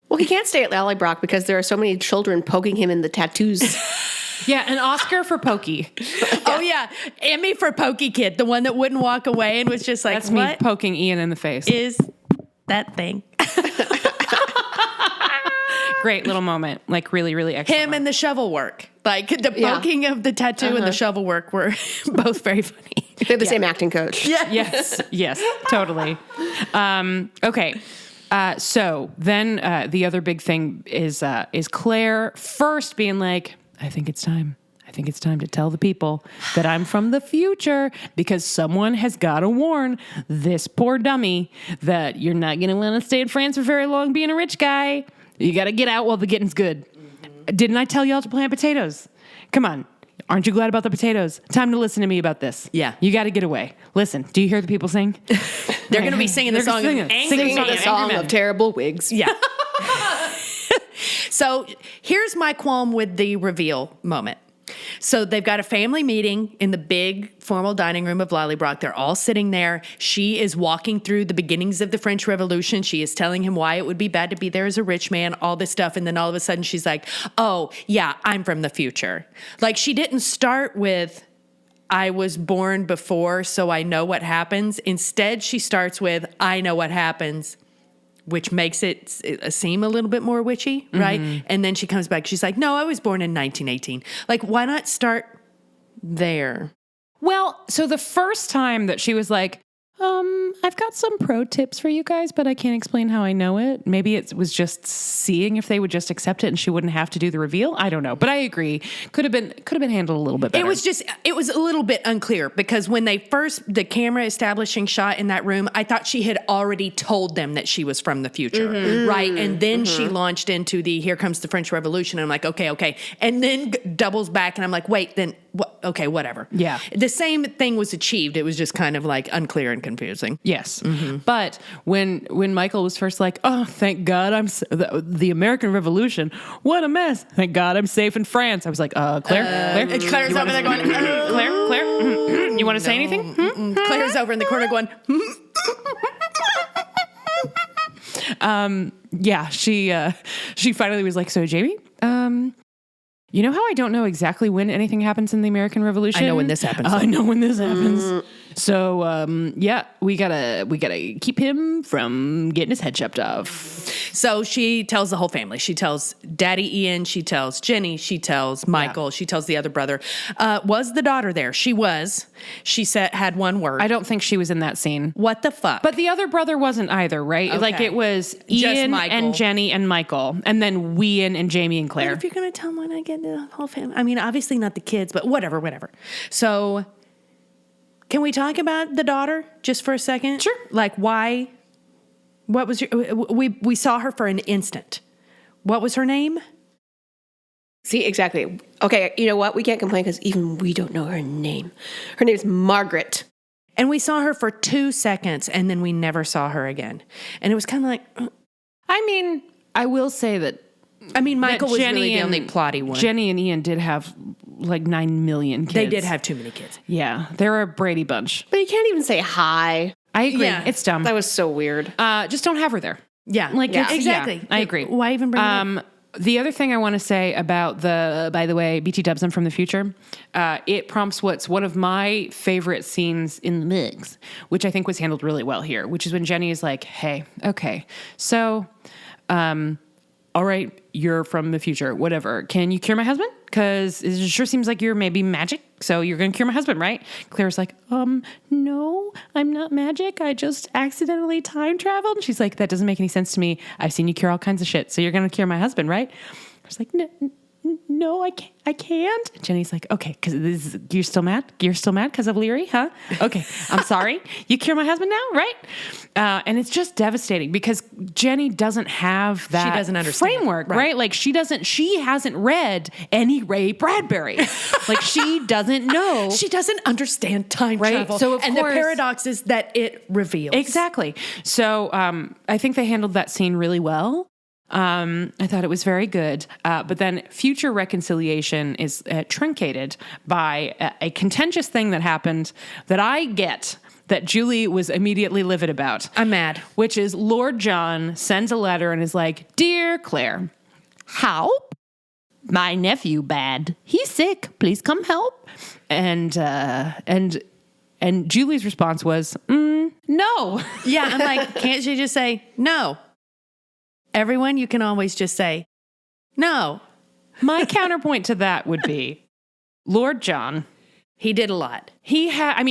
Speaker 3: Well, he can't stay at Lallybroch because there are so many children poking him in the tattoos.
Speaker 2: Yeah, an Oscar for Pokey.
Speaker 1: Oh, yeah. Emmy for Pokey Kid, the one that wouldn't walk away and was just like,
Speaker 2: That's me
Speaker 1: what
Speaker 2: poking Ian in the face.
Speaker 1: is that thing?
Speaker 2: Great little moment. Like really, really excellent.
Speaker 1: Him and the shovel work. Like the poking of the tattoo and the shovel work were both very funny.
Speaker 3: They're the same acting coach.
Speaker 1: Yeah.
Speaker 2: Yes, totally. Okay. So then the other big thing is Claire first being like, I think it's time to tell the people that I'm from the future because someone has got to warn this poor dummy that you're not going to want to stay in France for very long being a rich guy. You got to get out while the getting's good. Didn't I tell y'all to plant potatoes? Come on. Aren't you glad about the potatoes? Time to listen to me about this.
Speaker 1: Yeah.
Speaker 2: You got to get away. Listen, do you hear the people sing?
Speaker 1: They're going to be singing the
Speaker 2: They're
Speaker 1: song.
Speaker 2: singing.
Speaker 1: Of angry
Speaker 3: Singing
Speaker 2: Singing
Speaker 3: the
Speaker 2: of
Speaker 3: song
Speaker 2: Angry Men.
Speaker 3: of terrible wigs.
Speaker 1: Yeah. So here's my qualm with the reveal moment. So they've got a family meeting in the big formal dining room of Lallybroch. They're all sitting there. She is walking through the beginnings of the French Revolution. She is telling him why it would be bad to be there as a rich man, all this stuff. And then all of a sudden she's like, oh, yeah, I'm from the future. Like she didn't start with, I was born before, so I know what happens. Instead, she starts with, I know what happens, which makes it seem a little bit more witchy, right? Mm-hmm. And then she comes back. She's like, no, I was born in 1918. Like, why not start there?
Speaker 2: Well, so the first time that she was like, I've got some pro tips for you guys, but I can't explain how I know it. Maybe it was just seeing if they would just accept it and she wouldn't have to do the reveal. I don't know, but I agree. Could have been handled a little bit better.
Speaker 1: It was a little bit unclear because when the camera establishing shot in that room, I thought she had already told them that she was from the future, right? And then she launched into the here comes the French Revolution. And I'm like, okay. And then doubles back and I'm like, wait, then okay, whatever.
Speaker 2: Yeah.
Speaker 1: The same thing was achieved. It was just kind of like unclear and confusing.
Speaker 2: Yes. Mm-hmm. But when Michael was first like, oh, thank God the American Revolution, what a mess. Thank God I'm safe in France. I was like, Claire?
Speaker 1: Claire's over there going,
Speaker 2: Claire? You want to say anything?
Speaker 1: Claire's over in the corner going,
Speaker 2: yeah, she finally was like, so Jamie, You know how I don't know exactly when anything happens in the American Revolution?
Speaker 1: I know when this happens.
Speaker 2: I know when this happens. So, yeah, we gotta keep him from getting his head chopped off.
Speaker 1: So she tells the whole family. She tells Daddy Ian. She tells Jenny. She tells Michael. She tells the other brother. Was the daughter there? She was. She had one word.
Speaker 2: I don't think she was in that scene.
Speaker 1: What the fuck?
Speaker 2: But the other brother wasn't either, right?
Speaker 1: Okay.
Speaker 2: Like it was Ian
Speaker 1: Michael.
Speaker 2: and Jenny and Michael, and then Weeian and Jamie and Claire.
Speaker 1: But if you're going to tell them when I get the whole family, I mean, obviously not the kids, but whatever. So can we talk about the daughter just for a second?
Speaker 2: Sure.
Speaker 1: Like why? What was your, we saw her for an instant. What was her name?
Speaker 3: See, exactly. Okay, you know what? We can't complain because even we don't know her name. Her name's Margaret.
Speaker 1: And we saw her for 2 seconds and then we never saw her again. And it was kind of like,
Speaker 2: I mean, I will say that.
Speaker 1: I mean, Michael was
Speaker 2: Jenny
Speaker 1: really the
Speaker 2: and-
Speaker 1: only plotty one.
Speaker 2: Jenny and Ian did have like 9 million kids.
Speaker 1: They did have too many kids.
Speaker 2: Yeah, they're a Brady bunch.
Speaker 3: But you can't even say hi.
Speaker 2: I agree.
Speaker 1: Yeah.
Speaker 2: It's dumb.
Speaker 3: That was so weird.
Speaker 2: Just don't have her there.
Speaker 1: Yeah.
Speaker 2: Like,
Speaker 3: Yeah.
Speaker 2: it's-
Speaker 1: Exactly.
Speaker 2: I agree.
Speaker 1: Why even bring it up?
Speaker 2: The other thing I want to say about by the way, BT dubs them from the future, it prompts what's one of my favorite scenes in the mix, which I think was handled really well here, which is when Jenny is like, hey, okay, so, all right, you're from the future, whatever. Can you cure my husband? Because it sure seems like you're maybe magic, so you're going to cure my husband, right? Claire's like, no, I'm not magic. I just accidentally time traveled. And she's like, that doesn't make any sense to me. I've seen you cure all kinds of shit, so you're going to cure my husband, right? I was like, no, I can't. Jenny's like, okay, because you're still mad? You're still mad because of Leary, huh? Okay, I'm sorry. You cure my husband now, right? And it's just devastating because Jenny doesn't have that
Speaker 1: She doesn't understand.
Speaker 2: framework,
Speaker 1: Right.
Speaker 2: right? Like she hasn't read any Ray Bradbury. Like she doesn't know.
Speaker 1: She doesn't understand time
Speaker 2: Right?
Speaker 1: travel
Speaker 2: So, of
Speaker 1: and
Speaker 2: course-
Speaker 1: the paradoxes that it reveals.
Speaker 2: Exactly. So I think they handled that scene really well. I thought it was very good. But then future reconciliation is truncated by a contentious thing that happened that I get that Julie was immediately livid about.
Speaker 1: I'm mad.
Speaker 2: Which is Lord John sends a letter and is like, Dear Claire, help. My nephew bad. He's sick. Please come help. And Julie's response was, no.
Speaker 1: Yeah, I'm like, can't she just say no? Everyone, you can always just say no.
Speaker 2: My counterpoint to that would be Lord John.
Speaker 1: He did a lot.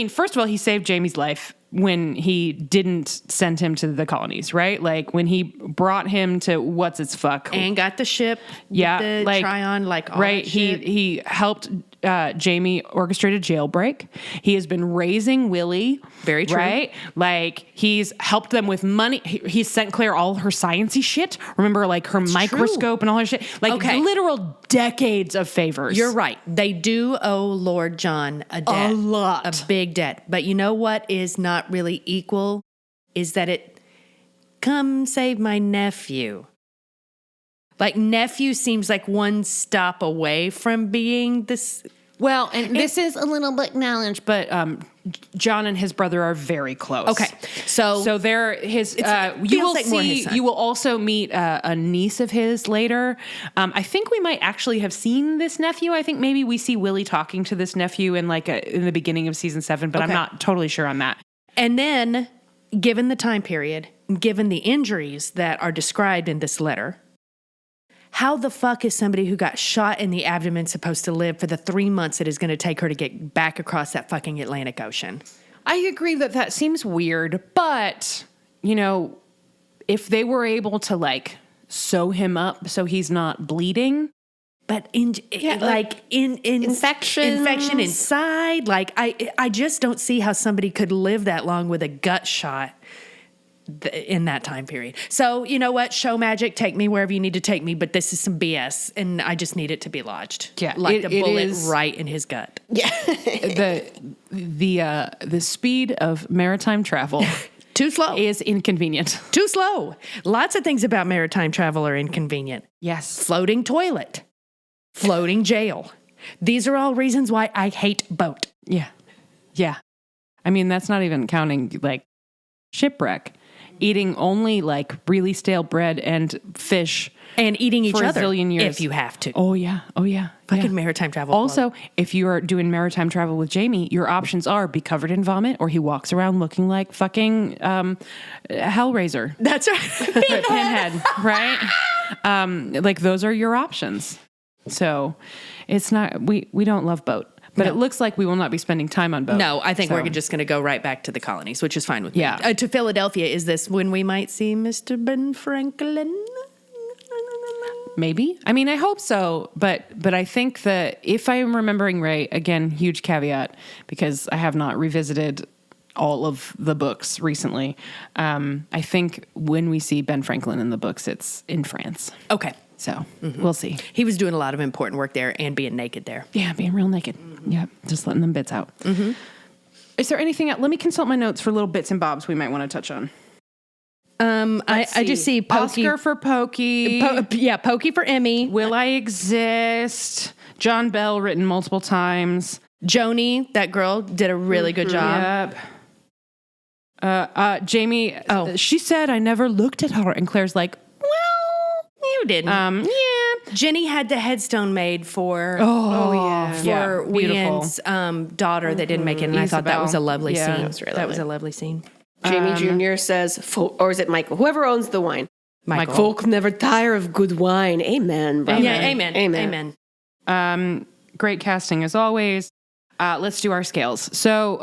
Speaker 2: First of all, he saved Jamie's life when he didn't send him to the colonies, right? Like when he brought him to what's its fuck.
Speaker 1: And got the ship.
Speaker 2: Yeah,
Speaker 1: The
Speaker 2: like
Speaker 1: Tryon, like all
Speaker 2: right.
Speaker 1: that shit.
Speaker 2: He helped Jamie orchestrate a jailbreak. He has been raising Willie.
Speaker 1: Very true.
Speaker 2: Right? Like he's helped them with money. He sent Claire all her sciencey shit. Remember, like her microscope and all her shit. Like literal decades of favors.
Speaker 1: You're right. They do owe Lord John a debt.
Speaker 2: A lot.
Speaker 1: A big debt. But you know what is not really equal? Is that it, come save my nephew. Like nephew seems like one stop away from being this.
Speaker 2: Well, and this is a little bit knowledge, but John and his brother are very close.
Speaker 1: Okay, so
Speaker 2: they're his. You
Speaker 1: feels
Speaker 2: will
Speaker 1: like more his
Speaker 2: see.
Speaker 1: son.
Speaker 2: You will also meet a niece of his later. I think we might actually have seen this nephew. I think maybe we see Willie talking to this nephew in in the beginning of season 7, but I'm not totally sure on that.
Speaker 1: And then, given the time period, given the injuries that are described in this letter, how the fuck is somebody who got shot in the abdomen supposed to live for the 3 months it is going to take her to get back across that fucking Atlantic Ocean?
Speaker 2: I agree that seems weird, but if they were able to sew him up so he's not bleeding.
Speaker 1: But infection inside, I just don't see how somebody could live that long with a gut shot in that time period. So you know what? Show magic, take me wherever you need to take me. But this is some BS, and I just need it to be lodged.
Speaker 2: Yeah,
Speaker 1: like
Speaker 2: it
Speaker 1: the bullet
Speaker 2: is-
Speaker 1: right in his gut.
Speaker 2: The speed of maritime travel
Speaker 1: Too slow.
Speaker 2: is inconvenient.
Speaker 1: Too slow. Lots of things about maritime travel are inconvenient.
Speaker 2: Yes.
Speaker 1: Floating toilet, floating jail. These are all reasons why I hate boat.
Speaker 2: Yeah. Yeah. I mean, that's not even counting shipwreck. eating only like really stale bread and fish.
Speaker 1: And eating each
Speaker 2: for
Speaker 1: other
Speaker 2: a zillion years.
Speaker 1: if you have to.
Speaker 2: Oh yeah.
Speaker 1: Fucking maritime travel.
Speaker 2: Also, if you are doing maritime travel with Jamie, your options are be covered in vomit or he walks around looking like fucking Hellraiser.
Speaker 1: That's right.
Speaker 2: Pinhead, right? Like those are your options. So it's not, we don't love boat, but it looks like we will not be spending time on boat.
Speaker 1: No, I think we're just going to go right back to the colonies, which is fine with me.
Speaker 2: Yeah.
Speaker 1: To Philadelphia, is this when we might see Mr. Ben Franklin?
Speaker 2: Maybe. I mean, I hope so, but I think that if I'm remembering right, again, huge caveat, because I have not revisited all of the books recently. I think when we see Ben Franklin in the books, it's in France.
Speaker 1: Okay.
Speaker 2: So we'll see.
Speaker 1: He was doing a lot of important work there and being naked there.
Speaker 2: Yeah, being real naked. Yeah, just letting them bits out. Is there anything else? Let me consult my notes for little bits and bobs we might want to touch on.
Speaker 1: I just see Pokey.
Speaker 2: Oscar for Pokey.
Speaker 1: Pokey for Emmy.
Speaker 2: Will I Exist? John Bell written multiple times.
Speaker 1: Joni, that girl, did a really good job.
Speaker 2: Yep. Jamie, she said, I never looked at her. And Claire's like,
Speaker 1: Well, you didn't.
Speaker 2: yeah.
Speaker 1: Jenny had the headstone made for
Speaker 2: beautiful.
Speaker 1: Weeian's daughter that didn't make it, and I thought that was a lovely
Speaker 2: Yeah.
Speaker 1: scene.
Speaker 3: That was really
Speaker 1: That was
Speaker 3: lovely.
Speaker 1: a lovely scene.
Speaker 3: Jamie Jr. says, or is it Michael? Whoever owns the wine.
Speaker 1: Michael.
Speaker 3: Folk never tire of good wine. Amen, brother.
Speaker 1: Yeah, amen.
Speaker 2: Great casting as always. Let's do our scales. So,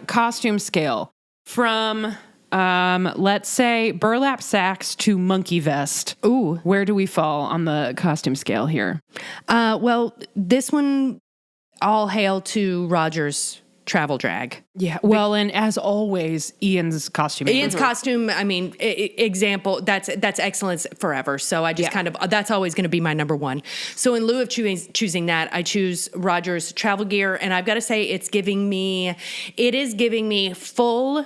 Speaker 2: costume scale from, let's say, burlap sacks to monkey vest.
Speaker 1: Ooh.
Speaker 2: Where do we fall on the costume scale here?
Speaker 1: Well, this one, all hail to Roger's travel drag.
Speaker 2: Yeah. Well, and as always, Ian's costume.
Speaker 1: Ian's costume, I mean, example, that's excellence forever. So I just that's always going to be my number one. So in lieu of choosing that, I choose Roger's travel gear. And I've got to say, it is giving me full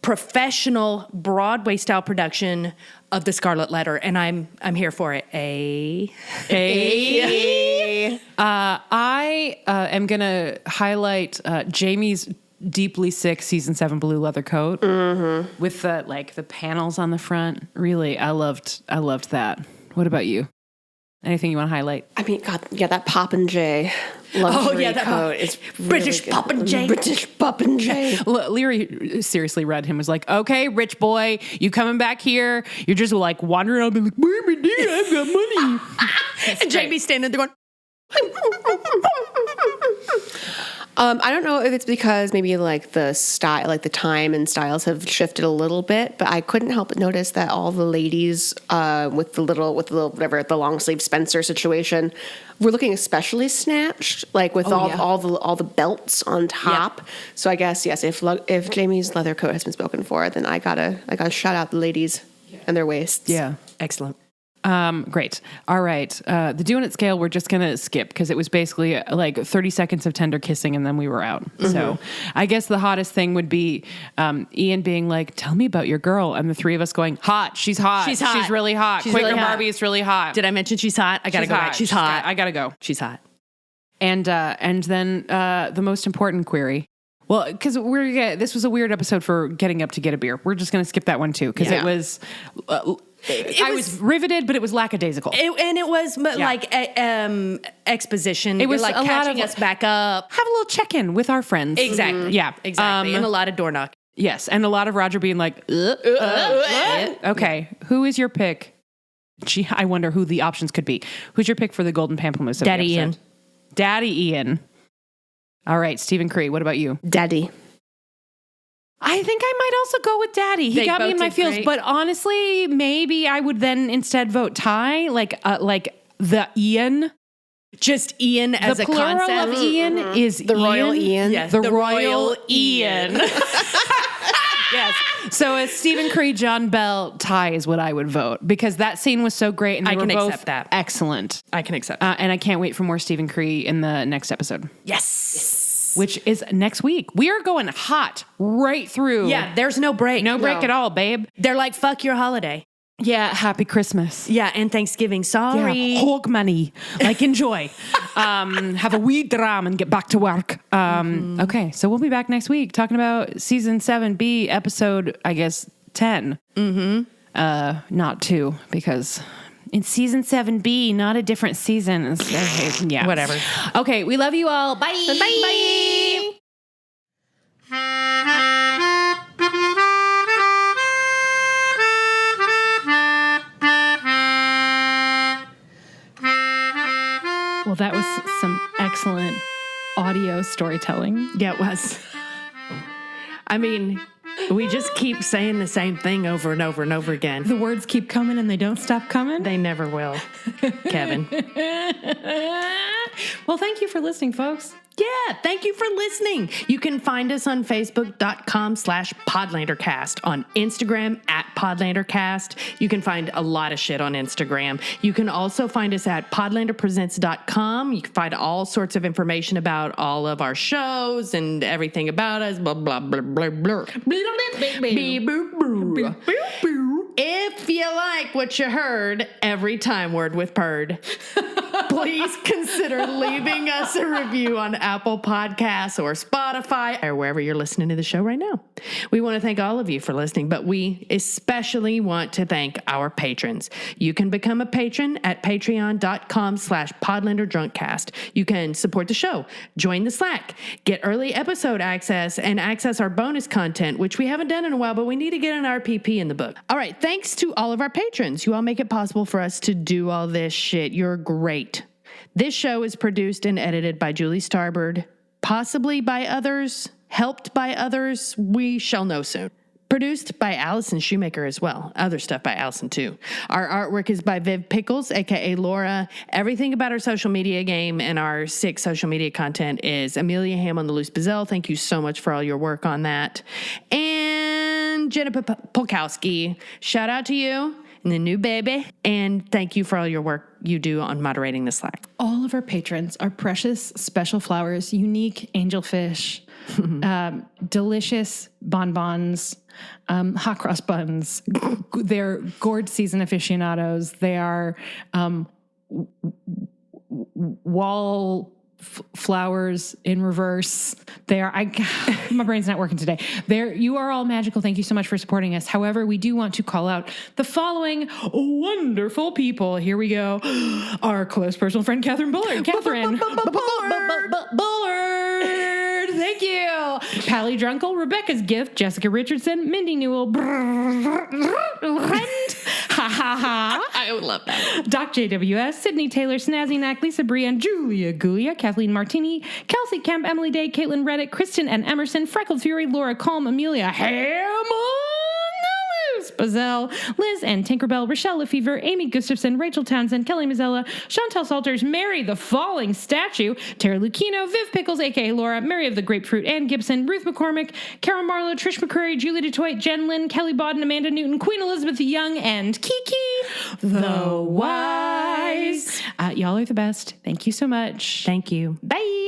Speaker 1: professional Broadway style production of the Scarlet Letter, and I'm here for it.
Speaker 2: I am gonna highlight Jamie's deeply sick season 7 blue leather coat with the panels on the front. Really, I loved that. What about you? Anything you want to highlight?
Speaker 3: I mean, God, yeah, that Popinjay luxury coat is really
Speaker 1: British
Speaker 3: good.
Speaker 1: Popinjay.
Speaker 3: British Popinjay.
Speaker 2: Leary seriously read him, was like, okay, rich boy, you coming back here? You're just like wandering around and like, baby, dude, I've got money.
Speaker 1: And Jamie's standing there going,
Speaker 3: I don't know if it's because maybe like the style, like the time and styles have shifted a little bit, but I couldn't help but notice that all the ladies with the little whatever, the long sleeve Spencer situation, were looking especially snatched, like with all the belts on top. Yep. So I guess yes, if Jamie's leather coat has been spoken for, then I gotta shout out the ladies and their waists.
Speaker 2: Yeah,
Speaker 1: excellent.
Speaker 2: Great. All right. The doing it scale, we're just going to skip because it was basically like 30 seconds of tender kissing and then we were out. Mm-hmm. So I guess the hottest thing would be Ian being like, tell me about your girl. And the three of us going, hot. She's hot. She's really hot.
Speaker 1: She's
Speaker 2: Quaker
Speaker 1: really hot.
Speaker 2: Barbie is really hot.
Speaker 1: Did I mention she's hot? I got to go back. She's hot.
Speaker 2: I got to go.
Speaker 1: She's hot.
Speaker 2: And then the most important query. Well, because this was a weird episode for getting up to get a beer. We're just going to skip that one too because it was... I was riveted, but it was lackadaisical.
Speaker 1: It was like exposition.
Speaker 2: It was
Speaker 1: like catching us back up.
Speaker 2: Have a little check-in with our friends.
Speaker 1: Exactly.
Speaker 2: Mm-hmm. Yeah.
Speaker 1: Exactly. And a lot of door knock.
Speaker 2: Yes. And a lot of Roger being like, okay, who is your pick? Gee, I wonder who the options could be. Who's your pick for the Golden Pamplemousse?
Speaker 1: Daddy Ian.
Speaker 2: Daddy Ian. All right, Stephen Cree, what about you?
Speaker 3: Daddy.
Speaker 2: I think I might also go with Daddy. He got me in my feels, but honestly, maybe I would then instead vote Ty, like the Ian.
Speaker 1: Just Ian as a concept.
Speaker 2: The plural of Ian is
Speaker 3: the
Speaker 2: Ian.
Speaker 3: Royal Ian.
Speaker 1: Yes,
Speaker 2: the Royal Ian. Yes. So as Stephen Cree, John Bell, Ty is what I would vote because that scene was so great and they were both
Speaker 1: accept that.
Speaker 2: Excellent.
Speaker 1: I can accept that.
Speaker 2: And I can't wait for more Stephen Cree in the next episode.
Speaker 1: Yes.
Speaker 2: Which is next week. We are going hot right through.
Speaker 1: Yeah, there's no break.
Speaker 2: No break at all, babe.
Speaker 1: They're like, fuck your holiday.
Speaker 2: Yeah, happy Christmas.
Speaker 1: Yeah, and Thanksgiving. Sorry.
Speaker 2: Yeah, hog money. Like, enjoy. Have a wee dram and get back to work. Okay, so we'll be back next week talking about season 7B, episode, I guess, 10. Not 2, because it's season 7B, not a different season. Okay, yeah.
Speaker 1: Whatever.
Speaker 2: Okay, we love you all. Bye.
Speaker 1: Bye.
Speaker 4: Well, that was some excellent audio storytelling.
Speaker 1: Yeah, it was. I mean, we just keep saying the same thing over and over and over again.
Speaker 4: The words keep coming and they don't stop coming.
Speaker 1: They never will, Kevin.
Speaker 4: Well, thank you for listening, folks.
Speaker 1: Yeah, thank you for listening. You can find us on Facebook.com/PodlanderCast, on Instagram @PodlanderCast. You can find a lot of shit on Instagram. You can also find us at PodlanderPresents.com. You can find all sorts of information about all of our shows and everything about us. Blah, blah, blah, blah, blah. If you like what you heard every time Word with Purd, please consider leaving us a review on Apple Podcasts or Spotify or wherever you're listening to the show right now. We want to thank all of you for listening, but we especially want to thank our patrons. You can become a patron at patreon.com/PodlanderDrunkcast. You can support the show, join the Slack, get early episode access, and access our bonus content, which we haven't done in a while, but we need to get an RPP in the book. All right, thanks to all of our patrons. You all make it possible for us to do all this shit. You're great. This show is produced and edited by Julie Starbird, possibly by others, helped by others. We shall know soon. Produced by Allison Shoemaker as well. Other stuff by Allison too. Our artwork is by Viv Pickles, aka Laura. Everything about our social media game and our 6 social media content is Amelia Ham on the Loose Bazelle. Thank you so much for all your work on that. And Jennifer Polkowski. Shout out to you and the new baby. And thank you for all your work you do on moderating the Slack.
Speaker 4: All of our patrons are precious, special flowers, unique angelfish, delicious bonbons, hot cross buns. They're gourd season aficionados. They are wall flowers in reverse. They are, my brain's not working today. You are all magical. Thank you so much for supporting us. However, we do want to call out the following wonderful people. Here we go. Our close personal friend, Catherine Bullard. Catherine Bullard. Thank you. Pally Drunkle, Rebecca's Gift, Jessica Richardson, Mindy Newell,
Speaker 1: I would love that.
Speaker 4: Doc JWS, Sydney Taylor, Snazzy Knack, Lisa Brienne, Julia Gulia, Kathleen Martini, Kelsey Kemp, Emily Day, Caitlin Reddick, Kristen and Emerson, Freckled Fury, Laura Calm, Amelia Ham Bazelle, Liz and Tinkerbell, Rochelle Lefevre, Amy Gustafson, Rachel Townsend, Kelly Mazzella, Chantel Salters, Mary the Falling Statue, Tara Lucchino, Viv Pickles, aka Laura, Mary of the Grapefruit, Ann Gibson, Ruth McCormick, Carol Marlowe, Trish McCurry, Julie DeToit, Jen Lynn, Kelly Bodden, Amanda Newton, Queen Elizabeth Young, and Kiki the Wise. Y'all are the best. Thank you so much.
Speaker 1: Thank you.
Speaker 4: Bye.